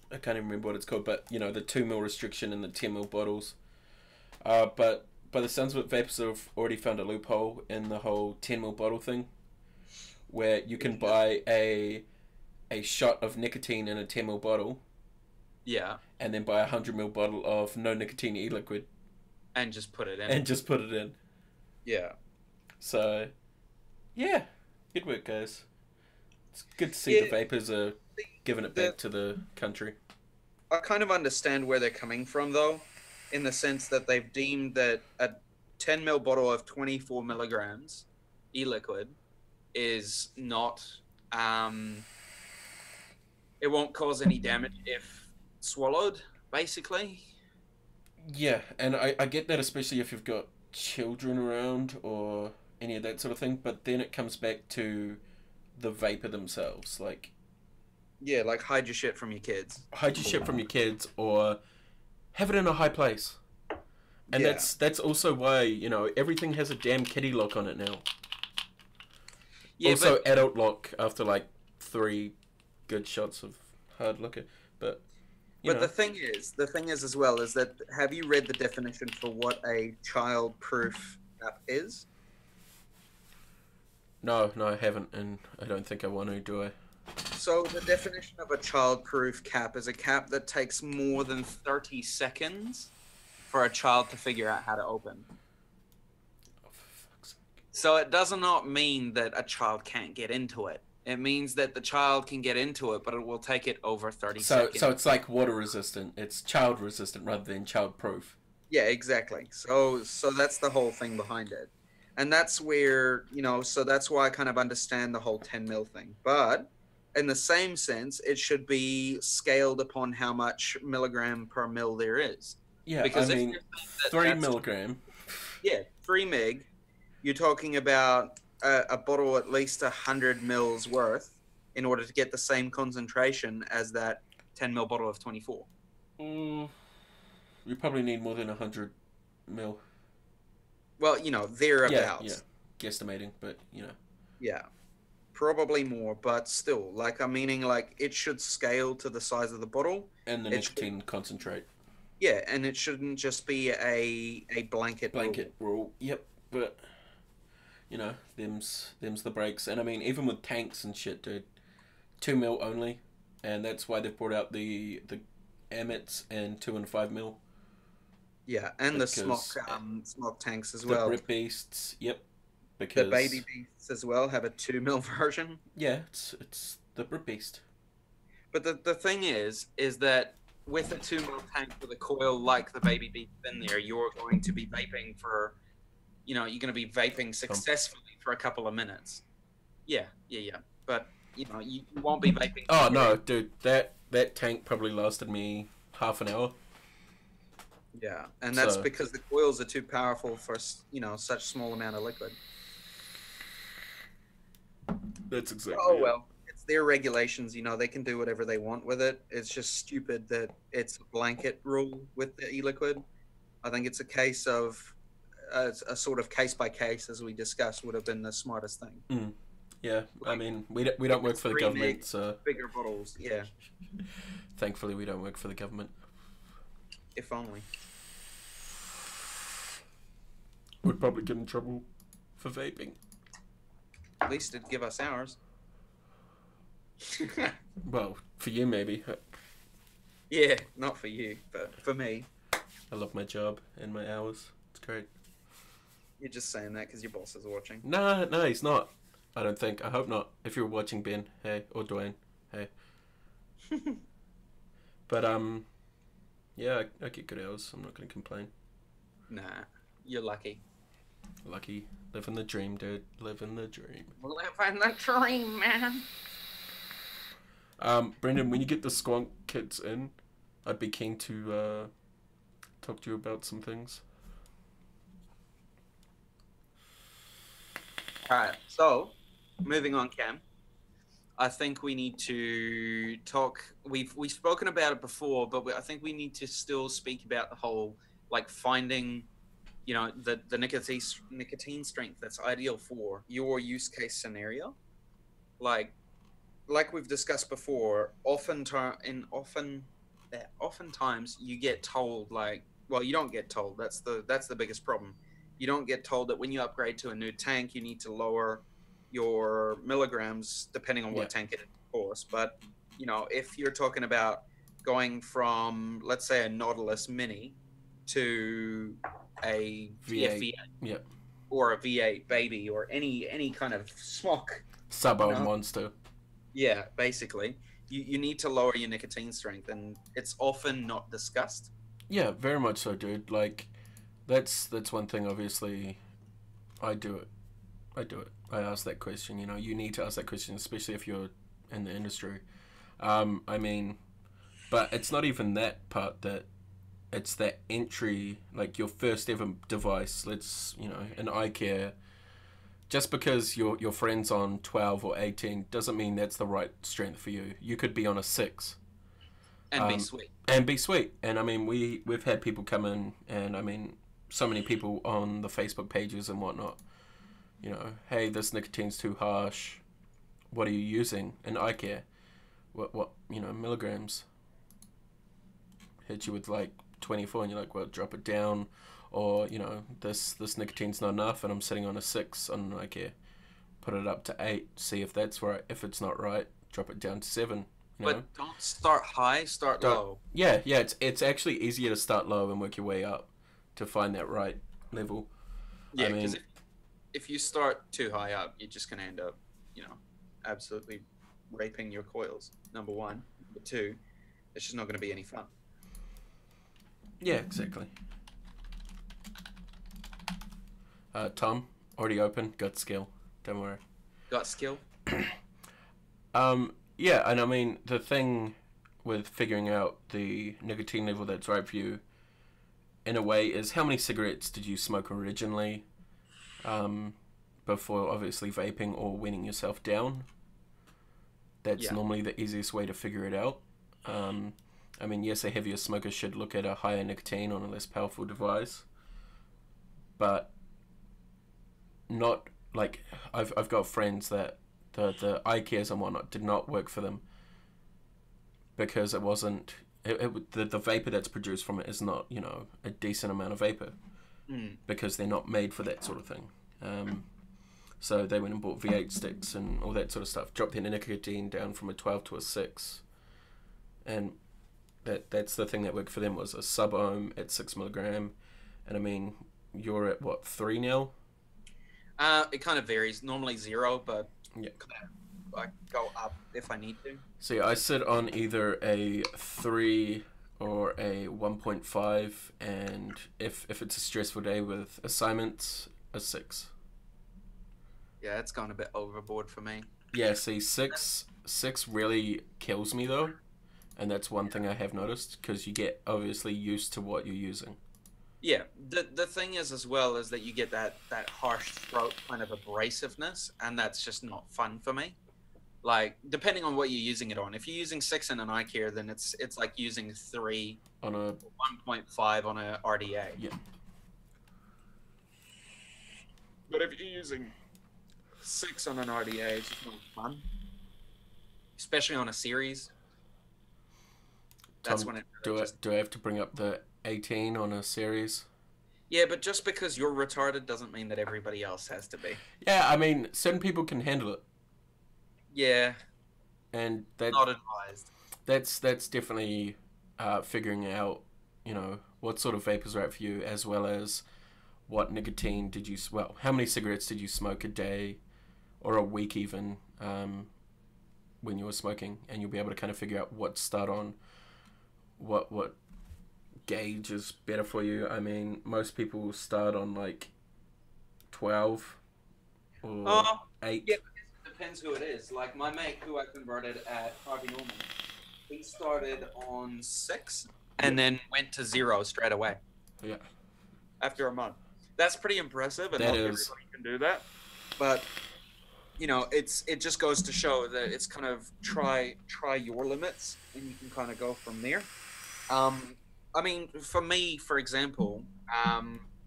[SPEAKER 1] I can't even remember what it's called, but you know, the 2 ml restriction in the 10 ml bottles. But by the sounds of it, vapors have already found a loophole in the whole 10 ml bottle thing, where you can buy a shot of nicotine in a 10 ml bottle.
[SPEAKER 2] Yeah.
[SPEAKER 1] And then buy a 100 ml bottle of no nicotine e-liquid.
[SPEAKER 2] And just put it in.
[SPEAKER 1] And just put it in.
[SPEAKER 2] Yeah.
[SPEAKER 1] So, yeah, good work, guys. It's good to see the vapors are giving it back to the country.
[SPEAKER 2] I kind of understand where they're coming from, though, in the sense that they've deemed that a 10 ml bottle of 24 milligrams e-liquid is not, it won't cause any damage if swallowed, basically.
[SPEAKER 1] Yeah, and I get that, especially if you've got children around or any of that sort of thing, but then it comes back to the vapor themselves. Like,
[SPEAKER 2] yeah, like hide your shit from your kids.
[SPEAKER 1] Hide your shit from your kids, or have it in a high place. And that's also why, you know, everything has a damn kiddie lock on it now. Yeah, also adult lock after like 3 good shots of hard liquor. But
[SPEAKER 2] the thing is as well is that, have you read the definition for what a childproof app is?
[SPEAKER 1] No, I haven't, and I don't think I want to, do I?
[SPEAKER 2] So the definition of a childproof cap is a cap that takes more than 30 seconds for a child to figure out how to open.
[SPEAKER 1] Oh, for fuck's sake.
[SPEAKER 2] So it does not mean that a child can't get into it. It means that the child can get into it, but it will take it over 30 seconds.
[SPEAKER 1] So it's like water resistant. It's child resistant rather than child proof.
[SPEAKER 2] Yeah, exactly. So that's the whole thing behind it. And that's where, you know, so that's why I kind of understand the whole 10 mil thing. But in the same sense, it should be scaled upon how much milligram per mil there is.
[SPEAKER 1] Yeah, because I mean, 3 milligram.
[SPEAKER 2] Yeah, 3 meg. You're talking about a bottle at least 100 mils worth in order to get the same concentration as that 10 mil bottle of 24.
[SPEAKER 1] You probably need more than 100 mil.
[SPEAKER 2] Well, you know, thereabouts.
[SPEAKER 1] Yeah, guesstimating, but, you know.
[SPEAKER 2] Yeah, probably more, but still, like, I'm meaning, like, it should scale to the size of the bottle.
[SPEAKER 1] And the nicotine concentrate.
[SPEAKER 2] Yeah, and it shouldn't just be a blanket
[SPEAKER 1] rule. Yep, but, you know, them's the breaks. And, I mean, even with tanks and shit, dude, 2 mil only, and that's why they've brought out the Amets and 2 and 5 mil.
[SPEAKER 2] Yeah, and the smoke tanks as well.
[SPEAKER 1] The Brit Beasts, yep. Because
[SPEAKER 2] the Baby Beasts as well have a 2 mil version.
[SPEAKER 1] Yeah, it's the Brit Beast.
[SPEAKER 2] But the thing is that with a 2 mil tank with a coil like the Baby Beast in there, you're going to be vaping for, you know, you're going to be vaping successfully for a couple of minutes. Yeah. But, you know, you won't be vaping.
[SPEAKER 1] Oh, no, dude, that tank probably lasted me half an hour.
[SPEAKER 2] Yeah, and that's because the coils are too powerful for, you know, such small amount of liquid.
[SPEAKER 1] That's exactly.
[SPEAKER 2] Oh well, it's their regulations. You know, they can do whatever they want with it. It's just stupid that it's a blanket rule with the e-liquid. I think it's a case of a sort of case by case, as we discussed, would have been the smartest thing.
[SPEAKER 1] Mm. Yeah, I mean, we don't work for the government, so
[SPEAKER 2] bigger bottles. Yeah.
[SPEAKER 1] Thankfully, we don't work for the government.
[SPEAKER 2] If only.
[SPEAKER 1] We'd probably get in trouble for vaping.
[SPEAKER 2] At least it'd give us ours.
[SPEAKER 1] Well, for you maybe.
[SPEAKER 2] Yeah, not for you, but for me.
[SPEAKER 1] I love my job and my hours. It's great.
[SPEAKER 2] You're just saying that because your boss is watching.
[SPEAKER 1] No, he's not. I don't think. I hope not. If you're watching, Ben, hey, or Dwayne, hey. But yeah, I get good hours. I'm not gonna complain.
[SPEAKER 2] Nah, you're lucky.
[SPEAKER 1] Lucky. Living the dream, dude. Living the dream.
[SPEAKER 2] Living the dream, man.
[SPEAKER 1] Brendan, when you get the Squonk kits in, I'd be keen to talk to you about some things.
[SPEAKER 2] Alright, so, moving on, Cam. I think we need to talk. We've spoken about it before, but I think we need to still speak about the whole, like, finding you know, the nicotine strength that's ideal for your use case scenario. Like we've discussed before, oftentimes you get told, like, well, you don't get told. That's the biggest problem. You don't get told that when you upgrade to a new tank, you need to lower your milligrams depending on
[SPEAKER 1] Yeah.
[SPEAKER 2] what tank it is, of course. But you know, if you're talking about going from, let's say, a Nautilus Mini to a
[SPEAKER 1] V8.
[SPEAKER 2] TFV
[SPEAKER 1] Yeah.
[SPEAKER 2] or a V8 Baby or any kind of smock,
[SPEAKER 1] Sub-O
[SPEAKER 2] you know,
[SPEAKER 1] monster.
[SPEAKER 2] yeah, basically, you need to lower your nicotine strength, and it's often not discussed.
[SPEAKER 1] Yeah, very much so, dude. Like, that's one thing. Obviously, I do it. I ask that question. You know, you need to ask that question, especially if you're in the industry. I mean, but it's not even that part that it's that entry, like your first ever device. Let's, you know, an eye care. Just because your friend's on 12 or 18 doesn't mean that's the right strength for you. You could be on a 6
[SPEAKER 2] And be sweet.
[SPEAKER 1] and be sweet. And I mean, we've had people come in, and I mean, so many people on the Facebook pages and whatnot. You know, hey, this nicotine's too harsh. What are you using? An eye care. What you know, milligrams. Hit you with like 24, and you're like, well, drop it down. Or, you know, this nicotine's not enough, and I'm sitting on a 6 on an eye care. Put it up to 8, see if that's right. If it's not right, drop it down to 7. You know?
[SPEAKER 2] But don't start high, start low.
[SPEAKER 1] Yeah, it's actually easier to start low and work your way up to find that right level.
[SPEAKER 2] Yeah,
[SPEAKER 1] I mean,
[SPEAKER 2] because if you start too high up, you're just going to end up, you know, absolutely raping your coils, number one. Number two, it's just not going to be any fun.
[SPEAKER 1] yeah, exactly. Tom, already open, got skill. Don't worry.
[SPEAKER 2] Got skill?
[SPEAKER 1] Yeah, and I mean, the thing with figuring out the nicotine level that's right for you, in a way, is how many cigarettes did you smoke originally, before obviously vaping or weaning yourself down. That's normally the easiest way to figure it out. I mean, yes, a heavier smoker should look at a higher nicotine on a less powerful device, but not like I've got friends that the eye cares and whatnot did not work for them because it wasn't the vapor that's produced from it is not, you know, a decent amount of vapor because they're not made for that sort of thing. So they went and bought V8 sticks and all that sort of stuff, dropped their nicotine down from a 12 to a 6, and that's the thing that worked for them was a sub-ohm at 6 milligram. And I mean, you're at what, 3 now?
[SPEAKER 2] It kind of varies. Normally 0, but
[SPEAKER 1] yeah,
[SPEAKER 2] I go up if I need to.
[SPEAKER 1] So yeah, I sit on either a 3 or a 1.5, and if it's a stressful day with assignments, a 6.
[SPEAKER 2] Yeah, it's gone a bit overboard for me.
[SPEAKER 1] Yeah, see, 6 really kills me though, and that's one thing I have noticed because you get obviously used to what you're using.
[SPEAKER 2] Yeah, the thing is as well is that you get that harsh throat kind of abrasiveness, and that's just not fun for me. Like, depending on what you're using it on. If you're using 6 in an eye care, then it's like using 3
[SPEAKER 1] on a
[SPEAKER 2] 1.5 on a RDA.
[SPEAKER 1] Yeah.
[SPEAKER 2] But if you're using 6 on an RDA, it's just not fun. Especially on a series. That's
[SPEAKER 1] Tom,
[SPEAKER 2] when it
[SPEAKER 1] do I have to bring up the 18 on a series?
[SPEAKER 2] Yeah, but just because you're retarded doesn't mean that everybody else has to be.
[SPEAKER 1] Yeah, I mean, certain people can handle it.
[SPEAKER 2] Yeah.
[SPEAKER 1] And that
[SPEAKER 2] Not advised.
[SPEAKER 1] That's definitely figuring out, you know, what sort of vape is right for you, as well as what nicotine did you, well, how many cigarettes did you smoke a day or a week even when you were smoking, and you'll be able to kind of figure out what to start on, what gauge is better for you. I mean, most people start on like 12 or 8.
[SPEAKER 2] Yeah, it depends who it is. Like my mate who I converted at Harvey Norman, he started on 6 and then went to 0 straight away.
[SPEAKER 1] Yeah.
[SPEAKER 2] After a month. That's pretty impressive, and
[SPEAKER 1] that
[SPEAKER 2] not
[SPEAKER 1] is.
[SPEAKER 2] everybody can do that. But you know, it just goes to show that it's kind of try your limits, and you can kind of go from there. I mean, for me, for example,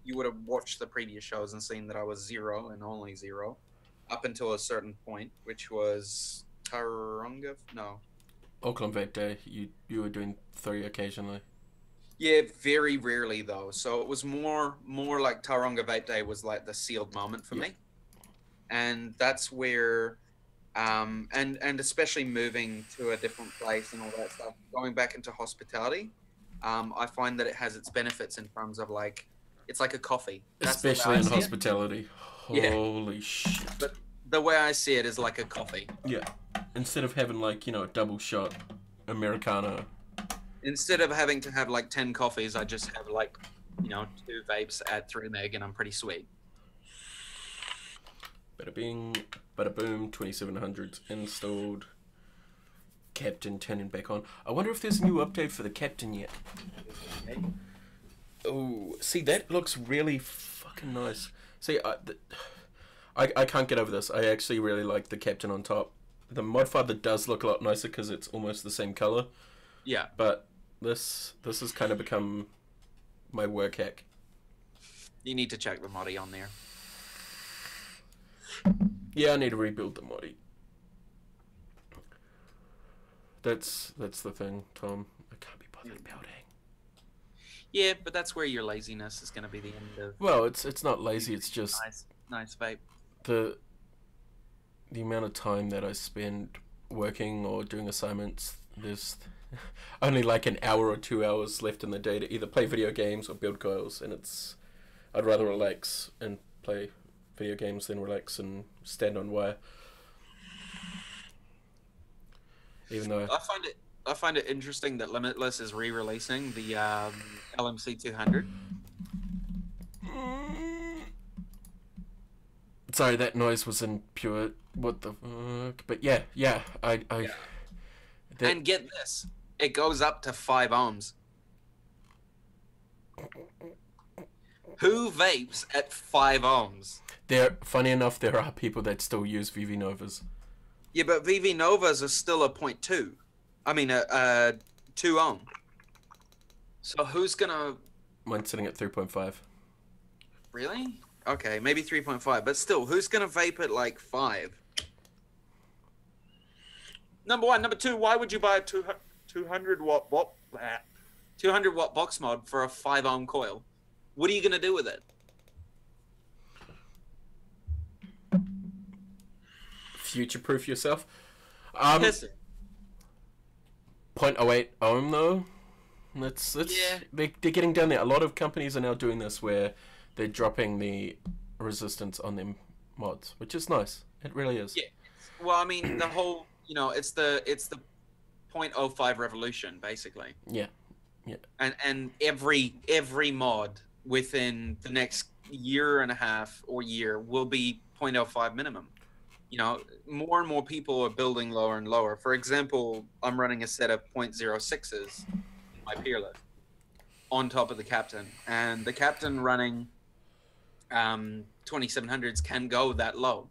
[SPEAKER 2] you would have watched the previous shows and seen that I was 0 and only 0 up until a certain point, which was Taronga. No,
[SPEAKER 1] Auckland Vape Day, you were doing 3 occasionally.
[SPEAKER 2] yeah, very rarely though. So it was more like Taronga Vape Day was like the sealed moment for
[SPEAKER 1] Yeah.
[SPEAKER 2] me, and that's where, and especially moving to a different place and all that stuff, going back into hospitality, I find that it has its benefits in terms of like, it's like a coffee. That's the way
[SPEAKER 1] Especially
[SPEAKER 2] I
[SPEAKER 1] in
[SPEAKER 2] see it.
[SPEAKER 1] hospitality.
[SPEAKER 2] Yeah.
[SPEAKER 1] Holy shit.
[SPEAKER 2] But the way I see it is like a coffee.
[SPEAKER 1] Yeah. Instead of having like, a double shot Americano.
[SPEAKER 2] Instead of having to have like 10 coffees, I just have like, 2 vapes at 3 meg and I'm pretty sweet.
[SPEAKER 1] Bada bing, bada boom, 2700s installed. Captain turning back on. I wonder if there's a new update for the Captain yet. Oh, see, that looks really fucking nice. See, I can't get over this. I actually really like the Captain on top. The Modfather does look a lot nicer because it's almost the same color.
[SPEAKER 2] Yeah.
[SPEAKER 1] But this has kind of become my work hack.
[SPEAKER 2] You need to check the moddy on there.
[SPEAKER 1] Yeah, I need to rebuild the moddy. That's the thing, Tom. I can't be bothered building.
[SPEAKER 2] Yeah, but that's where your laziness is going to be the end of.
[SPEAKER 1] Well, it's not lazy. It's just
[SPEAKER 2] nice vape.
[SPEAKER 1] the amount of time that I spend working or doing assignments. There's only like an hour or 2 hours left in the day to either play video games or build coils, and I'd rather relax and play video games than relax and stand on wire. Even though
[SPEAKER 2] I find it interesting that Limitless is re-releasing the LMC 200.
[SPEAKER 1] Sorry, that noise was in pure. What the fuck? But yeah.
[SPEAKER 2] And get this, it goes up to 5 ohms. Who vapes at 5 ohms?
[SPEAKER 1] Funny enough, there are people that still use VV Novas.
[SPEAKER 2] Yeah, but VV Novas are still a 0.2. I mean, a 2 ohm. So who's gonna?
[SPEAKER 1] Mine's sitting at 3.5.
[SPEAKER 2] Really? Okay, maybe 3.5, but still, who's gonna vape at like 5? Number one. Number two, why would you buy a 200 watt 200 watt box mod for a 5 ohm coil? What are you gonna do with it?
[SPEAKER 1] Future-proof yourself.
[SPEAKER 2] Yes.
[SPEAKER 1] 0.08 ohm though. That's
[SPEAKER 2] Yeah.
[SPEAKER 1] They're getting down there. A lot of companies are now doing this where they're dropping the resistance on them mods, which is nice. It really is.
[SPEAKER 2] Yeah. Well, I mean, the whole, it's the 0.05 revolution basically.
[SPEAKER 1] Yeah.
[SPEAKER 2] And every mod within the next year and a half or year will be 0.05 minimum. More and more people are building lower and lower. For example, I'm running a set of 0.06s in my Peerless on top of the Captain, and the Captain running 2700s can go that low,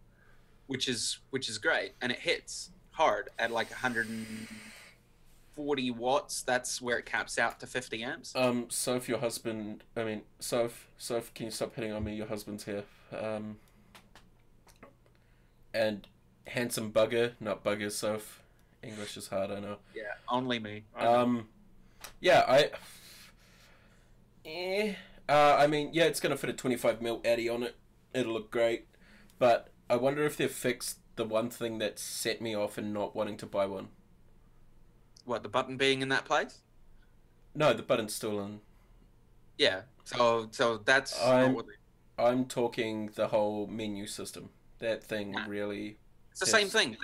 [SPEAKER 2] which is great, and it hits hard at like 140 watts. That's where it caps out to 50 amps.
[SPEAKER 1] Soph, your husband. I mean, Soph, can you stop hitting on me? Your husband's here. And handsome bugger, not bugger, Soph. English is hard, I know.
[SPEAKER 2] Yeah, only me.
[SPEAKER 1] Yeah, I mean, yeah, it's gonna fit a 25mm Addy on it. It'll look great, but I wonder if they've fixed the one thing that set me off in not wanting to buy one.
[SPEAKER 2] What, the button being in that place?
[SPEAKER 1] No, the button's still in.
[SPEAKER 2] Yeah. So that's not what
[SPEAKER 1] I'm talking the whole menu system. That thing really.
[SPEAKER 2] It's the same thing.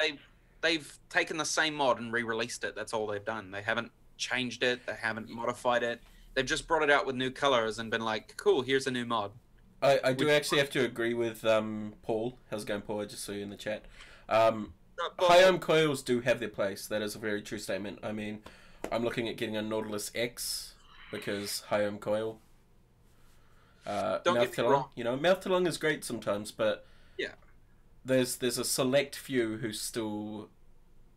[SPEAKER 2] They've taken the same mod and re-released it. That's all they've done. They haven't changed it. They haven't modified it. They've just brought it out with new colors and been like, cool, here's a new mod.
[SPEAKER 1] I do actually have to agree with Paul. How's it going, Paul? I just saw you in the chat. High-ohm coils do have their place. That is a very true statement. I mean, I'm looking at getting a Nautilus X because high-ohm coil.
[SPEAKER 2] Don't get me wrong.
[SPEAKER 1] Mouth to lung is great sometimes, but
[SPEAKER 2] yeah,
[SPEAKER 1] there's a select few who still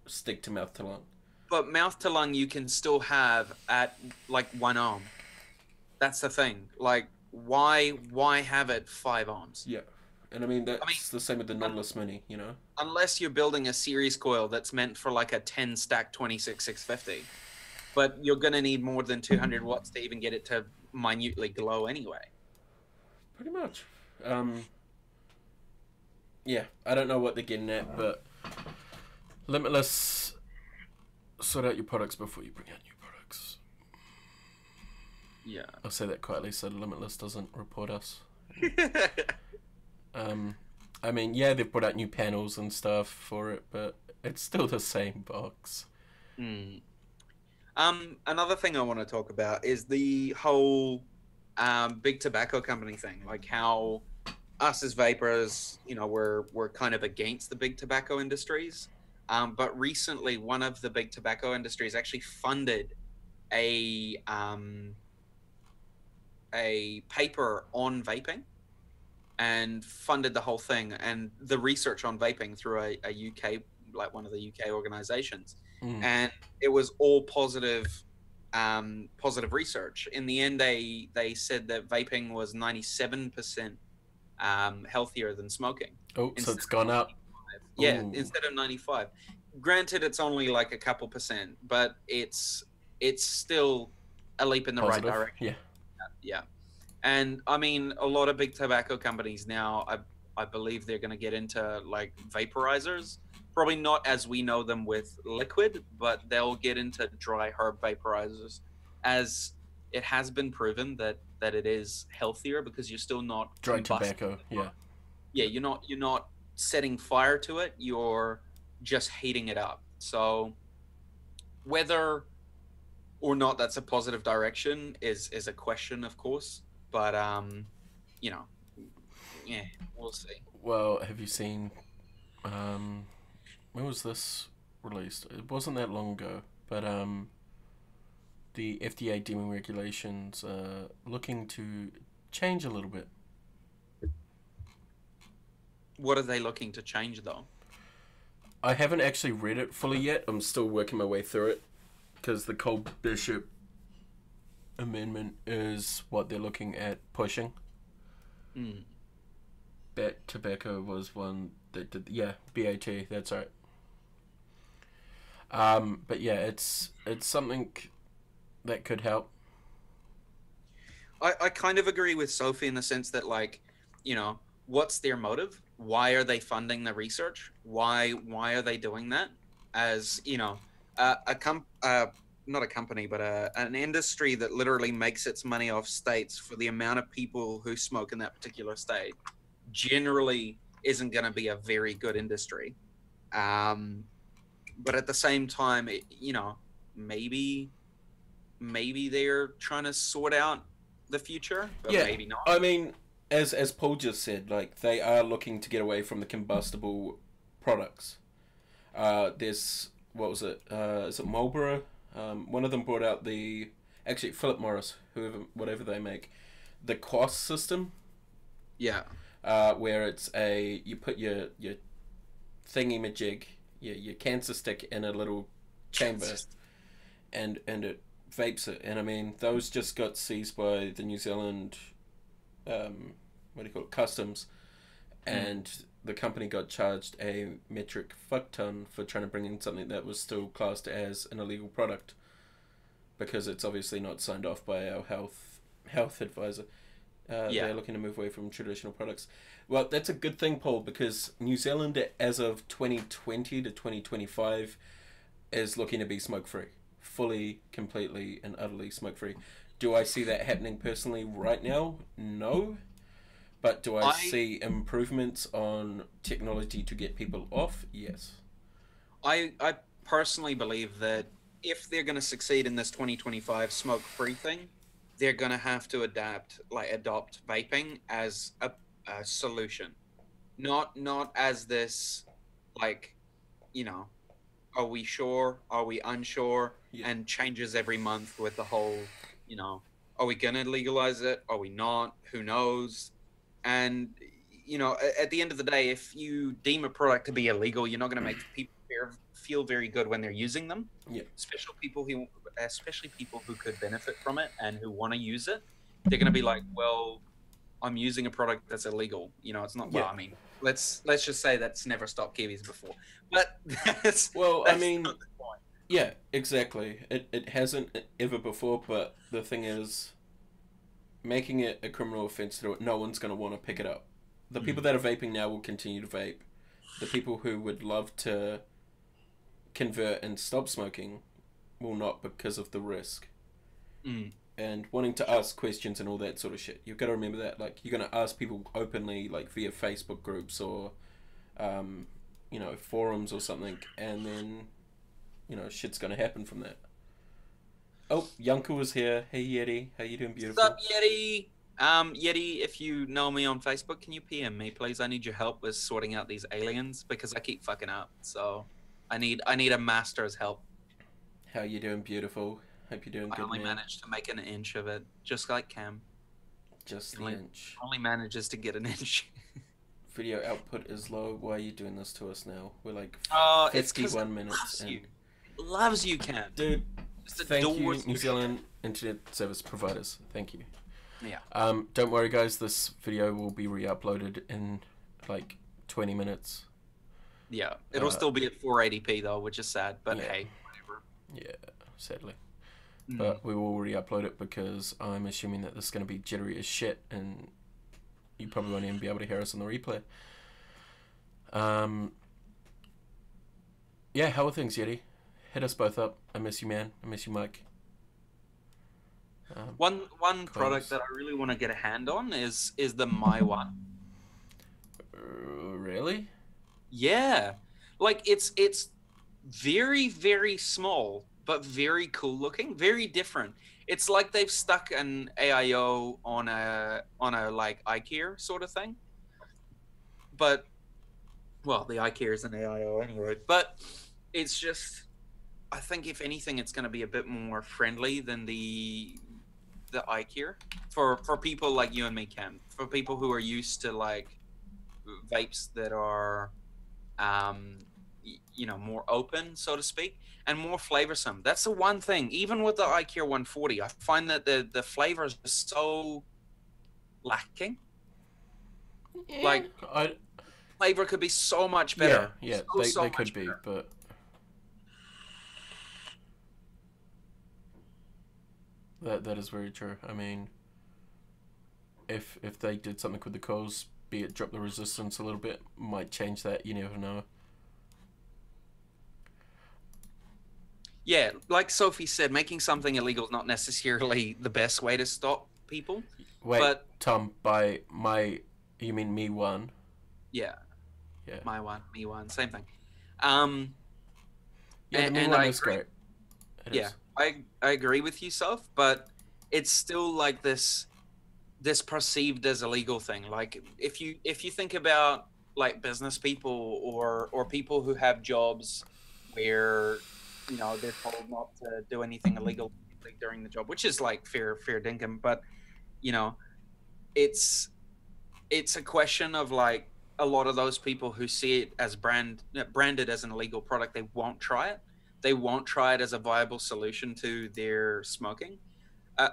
[SPEAKER 1] stick to mouth to lung.
[SPEAKER 2] But mouth to lung you can still have at like 1 ohm. That's the thing. Like why have it 5 ohms?
[SPEAKER 1] Yeah. And I mean,
[SPEAKER 2] I mean,
[SPEAKER 1] that's the same with the Nautilus Mini, you know?
[SPEAKER 2] unless you're building a series coil that's meant for like a 10 stack 26650, but you're going to need more than 200 watts to even get it to minutely glow anyway.
[SPEAKER 1] Pretty much. Um, yeah, I don't know what they're getting at, but Limitless, sort out your products before you bring out new products.
[SPEAKER 2] Yeah.
[SPEAKER 1] I'll say that quietly so Limitless doesn't report us. I mean, yeah, they've put out new panels and stuff for it, but it's still the same box.
[SPEAKER 2] Hmm. Another thing I want to talk about is the whole big tobacco company thing, like how us as vapors, we're kind of against the big tobacco industries. But recently, one of the big tobacco industries actually funded a a paper on vaping and funded the whole thing and the research on vaping through a UK, like one of the UK organizations.
[SPEAKER 1] Mm.
[SPEAKER 2] And it was all positive, positive research. In the end, they said that vaping was 97% healthier than smoking.
[SPEAKER 1] Oh, so it's gone up.
[SPEAKER 2] Yeah,
[SPEAKER 1] Ooh.
[SPEAKER 2] instead of 95. Granted, it's only like a couple percent, but it's still a leap in the right
[SPEAKER 1] Positive.
[SPEAKER 2] direction.
[SPEAKER 1] Yeah.
[SPEAKER 2] Yeah. And I mean, a lot of big tobacco companies now, I believe they're going to get into like vaporizers. Probably not as we know them with liquid, but they'll get into dry herb vaporizers, as it has been proven that it is healthier because you're still not
[SPEAKER 1] Dry
[SPEAKER 2] combusting.
[SPEAKER 1] tobacco. Yeah.
[SPEAKER 2] Yeah, you're not setting fire to it. You're just heating it up. So whether or not that's a positive direction is a question, of course. But you know, yeah, we'll see.
[SPEAKER 1] Well, have you seen? When was this released? It wasn't that long ago, but the FDA deeming regulations looking to change a little bit.
[SPEAKER 2] What are they looking to change though?
[SPEAKER 1] I haven't actually read it fully yet. I'm still working my way through it because the Cole Bishop amendment is what they're looking at pushing.
[SPEAKER 2] Mm.
[SPEAKER 1] Bet tobacco was one that did. Yeah, BAT. That's right. But yeah, it's something that could help.
[SPEAKER 2] I kind of agree with Sophie in the sense that, like, what's their motive? Why are they funding the research? Why are they doing that? As not a company, but an industry that literally makes its money off states for the amount of people who smoke in that particular state, generally isn't going to be a very good industry. But at the same time, maybe they're trying to sort out the future, but
[SPEAKER 1] Yeah,
[SPEAKER 2] maybe not.
[SPEAKER 1] I mean, as Paul just said, like they are looking to get away from the combustible products. There's what was it? Is it Marlboro? One of them brought out the actually Philip Morris, whatever they make, the Koch system.
[SPEAKER 2] Yeah.
[SPEAKER 1] Where it's you put your thingy majig, your cancer stick in a little chamber, and it vapes it. And I mean, those just got seized by the New Zealand, what do you call it, customs, and the company got charged a metric fuck ton for trying to bring in something that was still classed as an illegal product, because it's obviously not signed off by our health advisor. They're looking to move away from traditional products. Well, that's a good thing, Paul, because New Zealand, as of 2020 to 2025, is looking to be smoke-free. Fully, completely, and utterly smoke-free. Do I see that happening personally right now? No. But do I see improvements on technology to get people off? Yes.
[SPEAKER 2] I personally believe that if they're going to succeed in this 2025 smoke-free thing, they're going to have to adopt vaping as a solution, not as this, like, are we sure? Are we unsure?
[SPEAKER 1] Yeah.
[SPEAKER 2] And changes every month with the whole, are we going to legalize it? Are we not? Who knows? And, at the end of the day, if you deem a product to be illegal, you're not going to make people feel very good when they're using them.
[SPEAKER 1] Yeah.
[SPEAKER 2] Especially people who could benefit from it and who want to use it. they're going to be like, well, I'm using a product that's illegal. You know, it's not. Well,
[SPEAKER 1] Yeah.
[SPEAKER 2] I mean, let's just say that's never stopped Kiwis before. But that's
[SPEAKER 1] Well, I mean,
[SPEAKER 2] not the point.
[SPEAKER 1] yeah, exactly. It hasn't ever before, but the thing is, making it a criminal offense to do it, no one's going to want to pick it up. The people that are vaping now will continue to vape. The people who would love to convert and stop smoking will not because of the risk. And wanting to ask questions and all that sort of shit. You've got to remember that. Like, you're going to ask people openly, like via Facebook groups or, you know, forums or something, and then, you know, shit's going to happen from that. Oh, Yunko is here. Hey, Yeti. How you doing, beautiful?
[SPEAKER 2] What's up, Yeti? Yeti, if you know me on Facebook, can you PM me, please? I need your help with sorting out these aliens because I keep fucking up. So I need a master's help.
[SPEAKER 1] How you doing, beautiful? Hope you're doing good,
[SPEAKER 2] I only
[SPEAKER 1] man.
[SPEAKER 2] managed to make an inch of it, just like Cam.
[SPEAKER 1] Just the
[SPEAKER 2] Only-
[SPEAKER 1] inch.
[SPEAKER 2] Only manages to get an inch.
[SPEAKER 1] Video output is low. Why are you doing this to us now? We're like
[SPEAKER 2] Oh, it's 'cause
[SPEAKER 1] 51
[SPEAKER 2] it
[SPEAKER 1] minutes
[SPEAKER 2] loves
[SPEAKER 1] in.
[SPEAKER 2] you. It loves you, Cam.
[SPEAKER 1] Dude,
[SPEAKER 2] Just
[SPEAKER 1] thank you,
[SPEAKER 2] adores
[SPEAKER 1] New Zealand internet service providers. Thank you.
[SPEAKER 2] Yeah.
[SPEAKER 1] Don't worry, guys. This video will be re-uploaded in like 20 minutes.
[SPEAKER 2] Yeah, it'll still be at 480p though, which is sad, but
[SPEAKER 1] yeah.
[SPEAKER 2] hey, whatever.
[SPEAKER 1] Yeah, sadly.
[SPEAKER 2] Mm.
[SPEAKER 1] But we will re-upload it because I'm assuming that this is going to be jittery as shit and you probably won't even be able to hear us on the replay. Yeah, how are things, Yeti? Hit us both up. I miss you, man. I miss you, Mike.
[SPEAKER 2] One product that I really want to get a hand on is the My One.
[SPEAKER 1] Really?
[SPEAKER 2] Yeah, like it's very very small but very cool looking, very different. It's like they've stuck an AIO on a like iCare sort of thing. But well, the iCare is an AIO anyway. But it's just, I think if anything, it's going to be a bit more friendly than the iCare for people like you and me, Cam. For people who are used to like vapes that are, you know, more open, so to speak, and more flavorsome. That's the one thing. Even with the iCare 140, I find that the flavors are so lacking.
[SPEAKER 1] Yeah,
[SPEAKER 2] Like, flavor could be so much better.
[SPEAKER 1] Yeah,
[SPEAKER 2] So
[SPEAKER 1] they
[SPEAKER 2] much
[SPEAKER 1] could be,
[SPEAKER 2] better.
[SPEAKER 1] but that is very true. I mean, if they did something with the coils, be it drop the resistance a little bit, might change that. You never know.
[SPEAKER 2] Yeah, like Sophie said, making something illegal is not necessarily the best way to stop people.
[SPEAKER 1] Wait,
[SPEAKER 2] But
[SPEAKER 1] Tom, by my, you mean me one?
[SPEAKER 2] yeah,
[SPEAKER 1] Yeah.
[SPEAKER 2] My One, me one, same thing.
[SPEAKER 1] Yeah, the me
[SPEAKER 2] and
[SPEAKER 1] one
[SPEAKER 2] I
[SPEAKER 1] is
[SPEAKER 2] agree.
[SPEAKER 1] great. It
[SPEAKER 2] Yeah,
[SPEAKER 1] is.
[SPEAKER 2] I agree with you, Soph, but it's still like this perceived as illegal thing. Like if you think about like business people or people who have jobs where, you know, they're told not to do anything illegal during the job, which is like fair dinkum, but you know, it's a question of like a lot of those people who see it as branded as an illegal product, they won't try it. They won't try it as a viable solution to their smoking.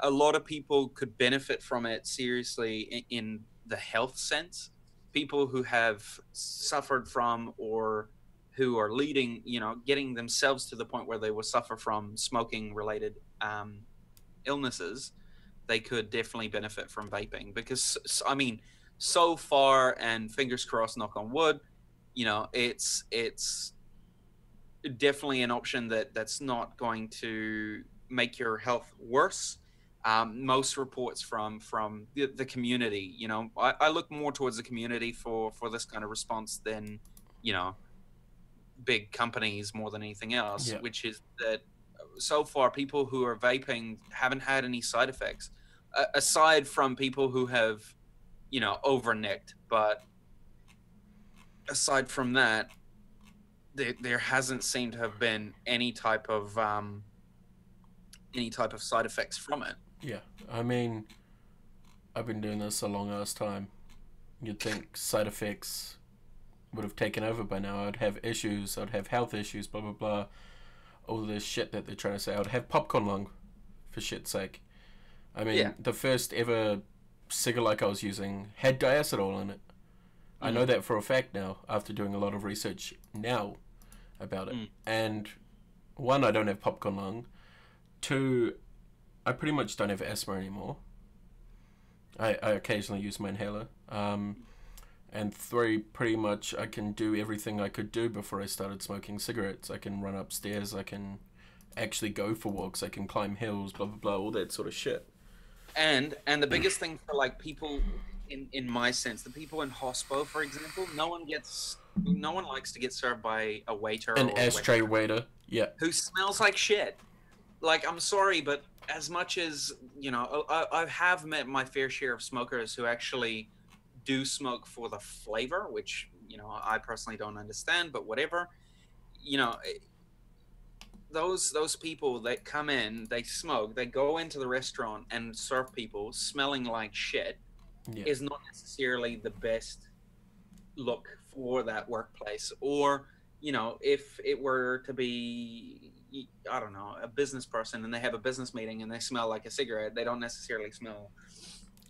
[SPEAKER 2] A lot of people could benefit from it seriously in the health sense. People who have suffered from or who are leading, you know, getting themselves to the point where they will suffer from smoking related illnesses, they could definitely benefit from vaping because, I mean, so far, and fingers crossed, knock on wood, you know, it's definitely an option that's not going to make your health worse. Most reports from the community, you know, I look more towards the community for this kind of response than, you know, big companies more than anything else,
[SPEAKER 1] Yeah.
[SPEAKER 2] which is that so far people who are vaping haven't had any side effects, aside from people who have, you know, overnicked. But aside from that, there hasn't seemed to have been any type of side effects from it.
[SPEAKER 1] Yeah, I mean, I've been doing this a long ass time. You'd think side effects would have taken over by now. I'd have issues, I'd have health issues, blah blah blah. All this shit that they're trying to say. I'd have popcorn lung, for shit's sake. I mean,
[SPEAKER 2] Yeah.
[SPEAKER 1] the first ever cigarette I was using had diacetyl in it. I know that for a fact now, after doing a lot of research now about it. And one, I don't have popcorn lung. Two, I pretty much don't have asthma anymore. I occasionally use my inhaler. And three, pretty much I can do everything I could do before I started smoking cigarettes. I can run upstairs, I can actually go for walks, I can climb hills, blah, blah, blah, all that sort of shit.
[SPEAKER 2] And the biggest thing for like people in my sense, the people in hospo, for example, no one likes to get served by a waiter
[SPEAKER 1] An
[SPEAKER 2] or
[SPEAKER 1] ashtray waiter, yeah.
[SPEAKER 2] who smells like shit. Like, I'm sorry, but as much as, you know, I have met my fair share of smokers who actually do smoke for the flavor, which, you know, I personally don't understand, but whatever. You know, those people that come in, they smoke, they go into the restaurant and serve people smelling like shit is not necessarily the best look for that workplace. Or, you know, if it were to be, I don't know, a business person and they have a business meeting and they smell like a cigarette, they don't necessarily smell,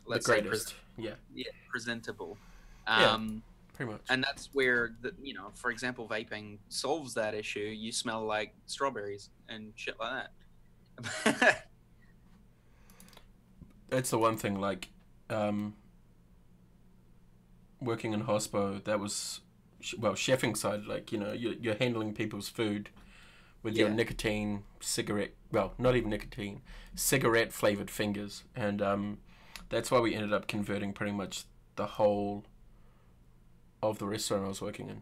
[SPEAKER 2] let's say, presentable.
[SPEAKER 1] Pretty much.
[SPEAKER 2] And that's where, you know, for example, vaping solves that issue. You smell like strawberries and shit like that.
[SPEAKER 1] That's the one thing, like, working in hospo, that was, well, chefing side, like, you know, you're handling people's food with your nicotine, cigarette, well, not even nicotine, cigarette flavored fingers. And that's why we ended up converting pretty much the whole of the restaurant I was working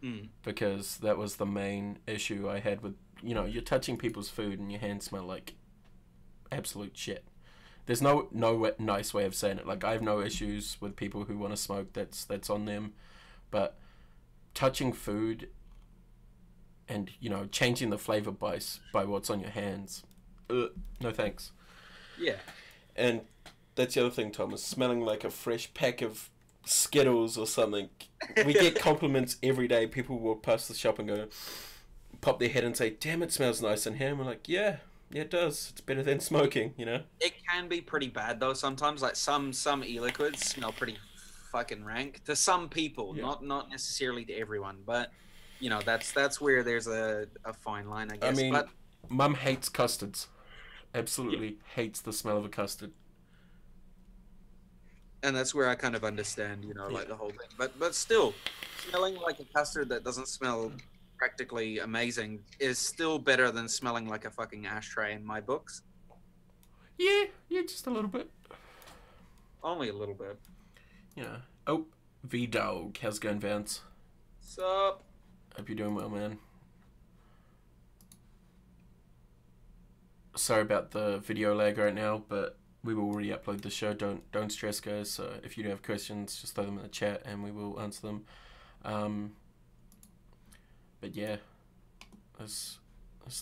[SPEAKER 1] in. Because that was the main issue I had with, you know, you're touching people's food and your hands smell like absolute shit. There's no nice way of saying it. Like, I have no issues with people who want to smoke. That's on them. But touching food and, you know, changing the flavor by what's on your hands, no thanks.
[SPEAKER 2] Yeah.
[SPEAKER 1] And that's the other thing, Thomas. Smelling like a fresh pack of Skittles or something. We get compliments every day. People walk past the shop and go, pop their head and say, "Damn, it smells nice in here." And we're like, yeah, it does. It's better than smoking, you know?
[SPEAKER 2] It can be pretty bad though sometimes. Like some e-liquids smell pretty fucking rank to some people, not necessarily to everyone. But you know, that's where there's a fine line, I guess.
[SPEAKER 1] I mean,
[SPEAKER 2] but
[SPEAKER 1] Mum hates custards. Absolutely hates the smell of a custard.
[SPEAKER 2] And that's where I kind of understand, you know, like the whole thing. But still, smelling like a custard that doesn't smell practically amazing is still better than smelling like a fucking ashtray in my books.
[SPEAKER 1] Yeah, just a little bit.
[SPEAKER 2] Only a little bit.
[SPEAKER 1] Yeah. Oh, V-Dog. How's it going, Vance?
[SPEAKER 2] Sup?
[SPEAKER 1] Hope you're doing well, man. Sorry about the video lag right now, but we will re-upload the show. Don't stress, guys. So if you do have questions, just throw them in the chat and we will answer them. But yeah, there's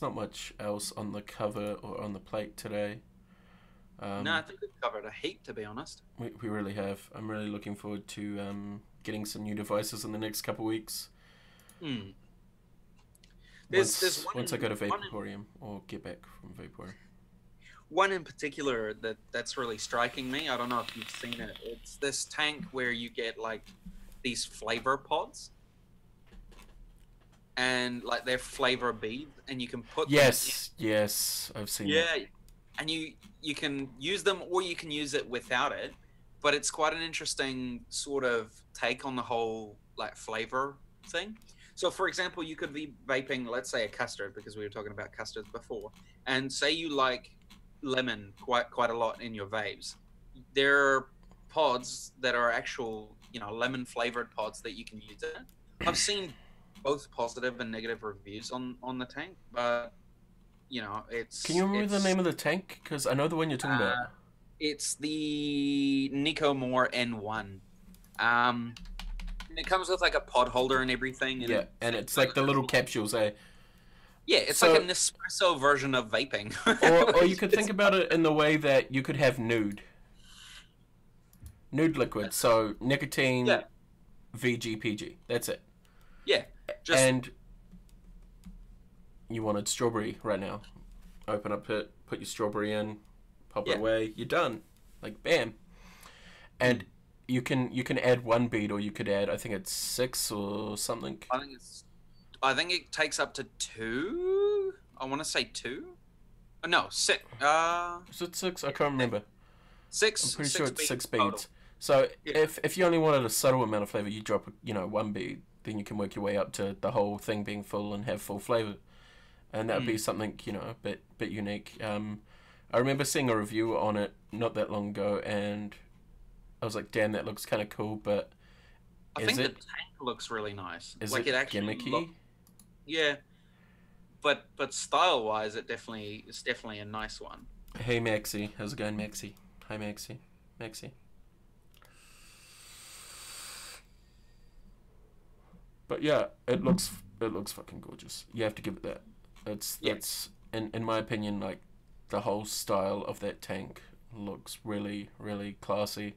[SPEAKER 1] not much else on the cover or on the plate today.
[SPEAKER 2] No, I think we've covered a heap, to be honest.
[SPEAKER 1] We really have. I'm really looking forward to getting some new devices in the next couple weeks. Once I go to Vaporium or get back from Vaporium.
[SPEAKER 2] One in particular that's really striking me. I don't know if you've seen it. It's this tank where you get like these flavor pods, and like they're flavor beads, and you can put them in. Yes, I've seen that. Yeah, and you can use them or you can use it without it, but it's quite an interesting sort of take on the whole like flavor thing. So, for example, you could be vaping, let's say, a custard, because we were talking about custards before, and say you like lemon quite a lot in your vapes. There are pods that are actual, you know, lemon flavored pods that you can use in it. I've seen both positive and negative reviews on the tank, but you know, Can
[SPEAKER 1] you remember the name of the tank? Because I know the one you're talking about.
[SPEAKER 2] It's the Nicomore N1. And it comes with like a pod holder and everything. And
[SPEAKER 1] and it's like the little capsules, eh?
[SPEAKER 2] Yeah, it's like an espresso version of vaping.
[SPEAKER 1] or you could think about it in the way that you could have nude liquid. So nicotine, VG, PG. That's it.
[SPEAKER 2] Yeah.
[SPEAKER 1] And you wanted strawberry right now. Open up it, put your strawberry in, pop
[SPEAKER 2] Yeah.
[SPEAKER 1] it away, you're done. Like bam. And you can add 1 bead, or you could add, I think it's 6 or something.
[SPEAKER 2] I think it takes up to 2. I want to say 2. No, 6.
[SPEAKER 1] Is it 6? I can't remember.
[SPEAKER 2] 6.
[SPEAKER 1] I'm pretty
[SPEAKER 2] 6
[SPEAKER 1] sure it's
[SPEAKER 2] beads
[SPEAKER 1] 6
[SPEAKER 2] total.
[SPEAKER 1] beads. So
[SPEAKER 2] Yeah.
[SPEAKER 1] if you only wanted a subtle amount of flavor, you drop 1 bead, then you can work your way up to the whole thing being full and have full flavor, and that would be something a bit unique. I remember seeing a review on it not that long ago, and I was like, damn, that looks kind of cool, but
[SPEAKER 2] I think the tank looks really nice.
[SPEAKER 1] Is
[SPEAKER 2] like
[SPEAKER 1] it
[SPEAKER 2] actually
[SPEAKER 1] gimmicky?
[SPEAKER 2] Yeah, but style wise, it's definitely a nice one.
[SPEAKER 1] Hey Maxi, how's it going, Maxi? Hi Maxi. But yeah, it looks fucking gorgeous. You have to give it that. That's in my opinion, like, the whole style of that tank looks really, really classy.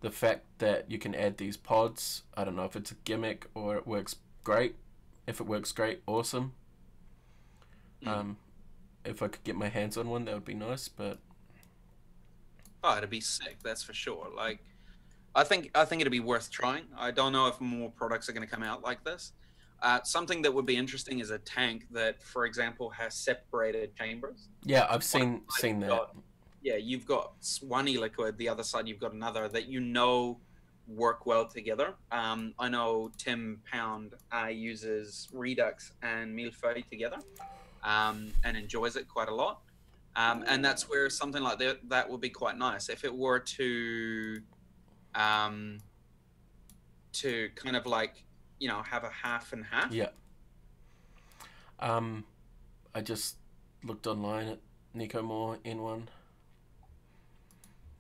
[SPEAKER 1] The fact that you can add these pods, I don't know if it's a gimmick or it works great. If it works great, awesome. If I could get my hands on one, that would be nice, but
[SPEAKER 2] it'd be sick, that's for sure. Like, I think it'd be worth trying. I don't know if more products are going to come out like this. Something that would be interesting is a tank that, for example, has separated chambers.
[SPEAKER 1] Yeah, I've seen that.
[SPEAKER 2] You've got one e-liquid, the other side you've got another that work well together. I know Tim Pound uses Redux and Millefeuille together, and enjoys it quite a lot. And that's where something like that would be quite nice if it were to kind of like, have a half and half.
[SPEAKER 1] Yeah. I just looked online at Nico Moore N1,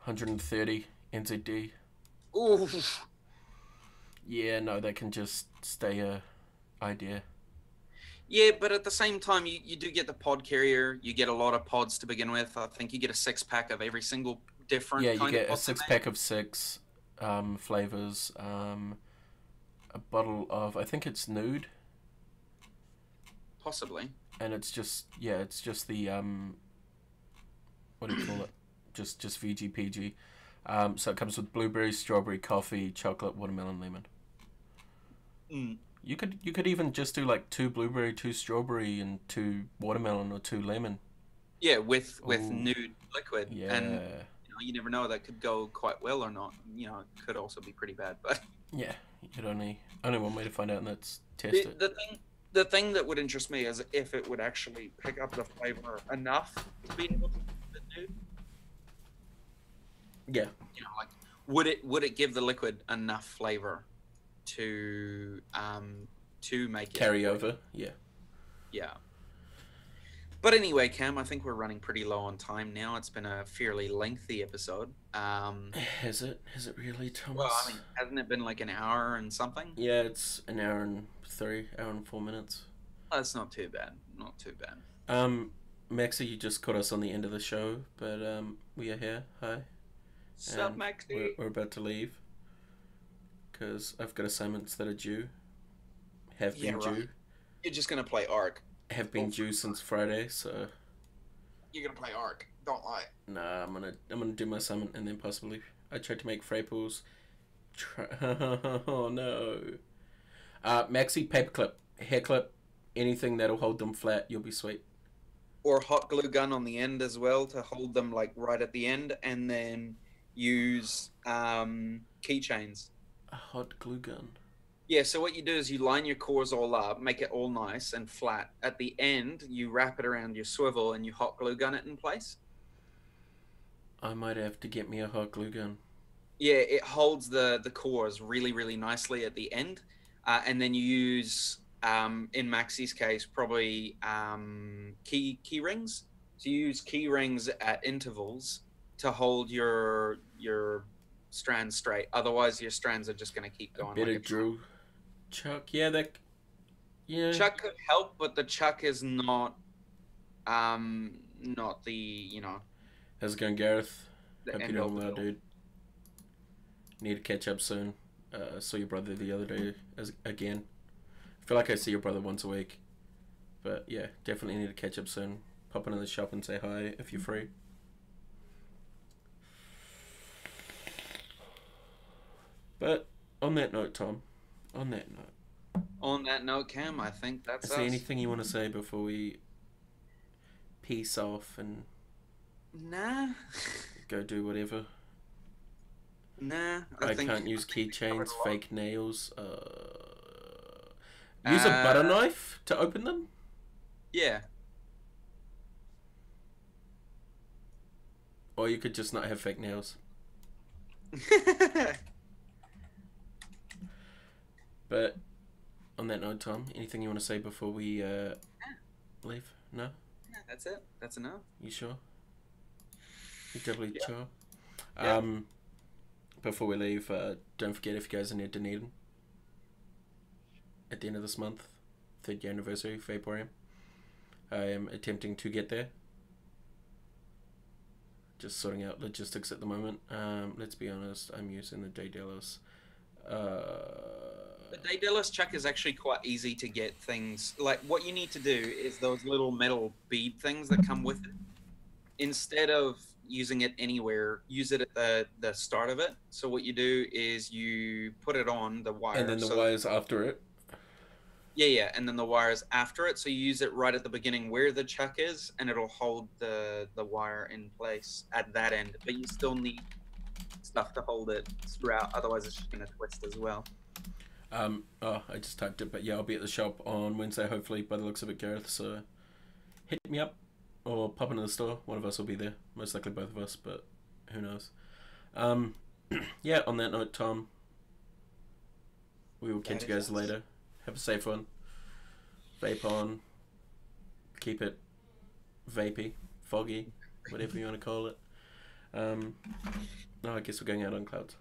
[SPEAKER 1] 130 NZD.
[SPEAKER 2] Ooh.
[SPEAKER 1] Yeah, no, that can just stay a idea.
[SPEAKER 2] Yeah, but at the same time, you do get the pod carrier. You get a lot of pods to begin with. I think you get a 6-pack of every single different.
[SPEAKER 1] Yeah, you get a 6-pack of 6 flavors. A bottle of, I think it's Nude.
[SPEAKER 2] Possibly.
[SPEAKER 1] And it's just the what do you call it? Just VGPG. So it comes with blueberry, strawberry, coffee, chocolate, watermelon, lemon. You could even just do like 2 blueberry, 2 strawberry, and 2 watermelon, or 2 lemon.
[SPEAKER 2] Yeah, with Nude liquid.
[SPEAKER 1] Yeah.
[SPEAKER 2] And you never know, that could go quite well or not. It could also be pretty bad, but
[SPEAKER 1] yeah, you'd only one way to find out, and that's test it.
[SPEAKER 2] The thing that would interest me is if it would actually pick up the flavor enough to be able to do the Nude.
[SPEAKER 1] Yeah.
[SPEAKER 2] Like, would it give the liquid enough flavor to make it
[SPEAKER 1] carry over? Yeah.
[SPEAKER 2] Yeah. But anyway, Cam, I think we're running pretty low on time now. It's been a fairly lengthy episode.
[SPEAKER 1] Has it really, Thomas?
[SPEAKER 2] Well, I mean, hasn't it been like an hour and something?
[SPEAKER 1] Yeah, it's an hour and 4 minutes.
[SPEAKER 2] That's not too bad. Not too bad.
[SPEAKER 1] Maxie, you just caught us on the end of the show, but we are here. Hi.
[SPEAKER 2] Sup, Maxie?
[SPEAKER 1] We're about to leave because I've got assignments that are due. Have been due.
[SPEAKER 2] You're just gonna play Ark.
[SPEAKER 1] Have been due since Friday, so.
[SPEAKER 2] You're gonna play Ark. Don't lie.
[SPEAKER 1] Nah, I'm gonna do my assignment and then possibly. I tried to make Fraples. Oh no. Maxi, paperclip, hair clip, anything that'll hold them flat. You'll be sweet.
[SPEAKER 2] Or hot glue gun on the end as well to hold them like right at the end, and then use keychains.
[SPEAKER 1] A hot glue gun.
[SPEAKER 2] Yeah, so what you do is you line your cores all up, make it all nice and flat. At the end, you wrap it around your swivel and you hot glue gun it in place.
[SPEAKER 1] I might have to get me a hot glue gun.
[SPEAKER 2] Yeah, it holds the cores really, really nicely at the end. And then you use, in Maxi's case, probably key rings. So you use key rings at intervals to hold your strands straight. Otherwise, your strands are just going to keep going.
[SPEAKER 1] A bit of drill chuck. Yeah.
[SPEAKER 2] Chuck could help, but the chuck is not the,
[SPEAKER 1] How's it going, Gareth? Hope you're
[SPEAKER 2] end
[SPEAKER 1] doing
[SPEAKER 2] all
[SPEAKER 1] well,
[SPEAKER 2] be all.
[SPEAKER 1] dude. Need to catch up soon. Saw your brother the other day again. I feel like I see your brother once a week. But yeah, definitely need to catch up soon. Pop into the shop and say hi if you're free. But on that note, Tom, on that note,
[SPEAKER 2] On that note, Cam, I think that's
[SPEAKER 1] is there
[SPEAKER 2] us.
[SPEAKER 1] anything you want to say before we peace off and
[SPEAKER 2] Nah.
[SPEAKER 1] go do whatever?
[SPEAKER 2] Nah,
[SPEAKER 1] I can't use
[SPEAKER 2] we covered
[SPEAKER 1] keychains,
[SPEAKER 2] a lot.
[SPEAKER 1] fake nails. Use a butter
[SPEAKER 2] Uh,
[SPEAKER 1] knife to open them?
[SPEAKER 2] yeah.
[SPEAKER 1] Or you could just not have fake nails. But on that note, Tom, anything you want to say before we leave? No?
[SPEAKER 2] Yeah, that's it. That's enough.
[SPEAKER 1] You sure? You doubly
[SPEAKER 2] Yeah.
[SPEAKER 1] sure?
[SPEAKER 2] Yeah.
[SPEAKER 1] Before we leave, don't forget if you guys are near Dunedin at the end of this month, 3rd year anniversary, Vaporium. I am attempting to get there. Just sorting out logistics at the moment. Let's be honest, I'm using the Daedalus.
[SPEAKER 2] The Daedalus chuck is actually quite easy to get things. Like, what you need to do is those little metal bead things that come with it. Instead of using it anywhere, use it at the start of it. So what you do is you put it on the wire.
[SPEAKER 1] And then the wires after it.
[SPEAKER 2] Yeah, and then the wires after it. So you use it right at the beginning where the chuck is, and it'll hold the wire in place at that end. But you still need stuff to hold it throughout, otherwise it's just gonna twist as well.
[SPEAKER 1] I just typed it, but yeah, I'll be at the shop on Wednesday, hopefully, by the looks of it, Gareth. So hit me up or pop into the store. One of us will be there. Most likely both of us, but who knows. Yeah, on that note, Tom, we will catch you guys later. Have a safe one. Vape on. Keep it vapey, foggy, whatever you want to call it. I guess we're going out on clouds.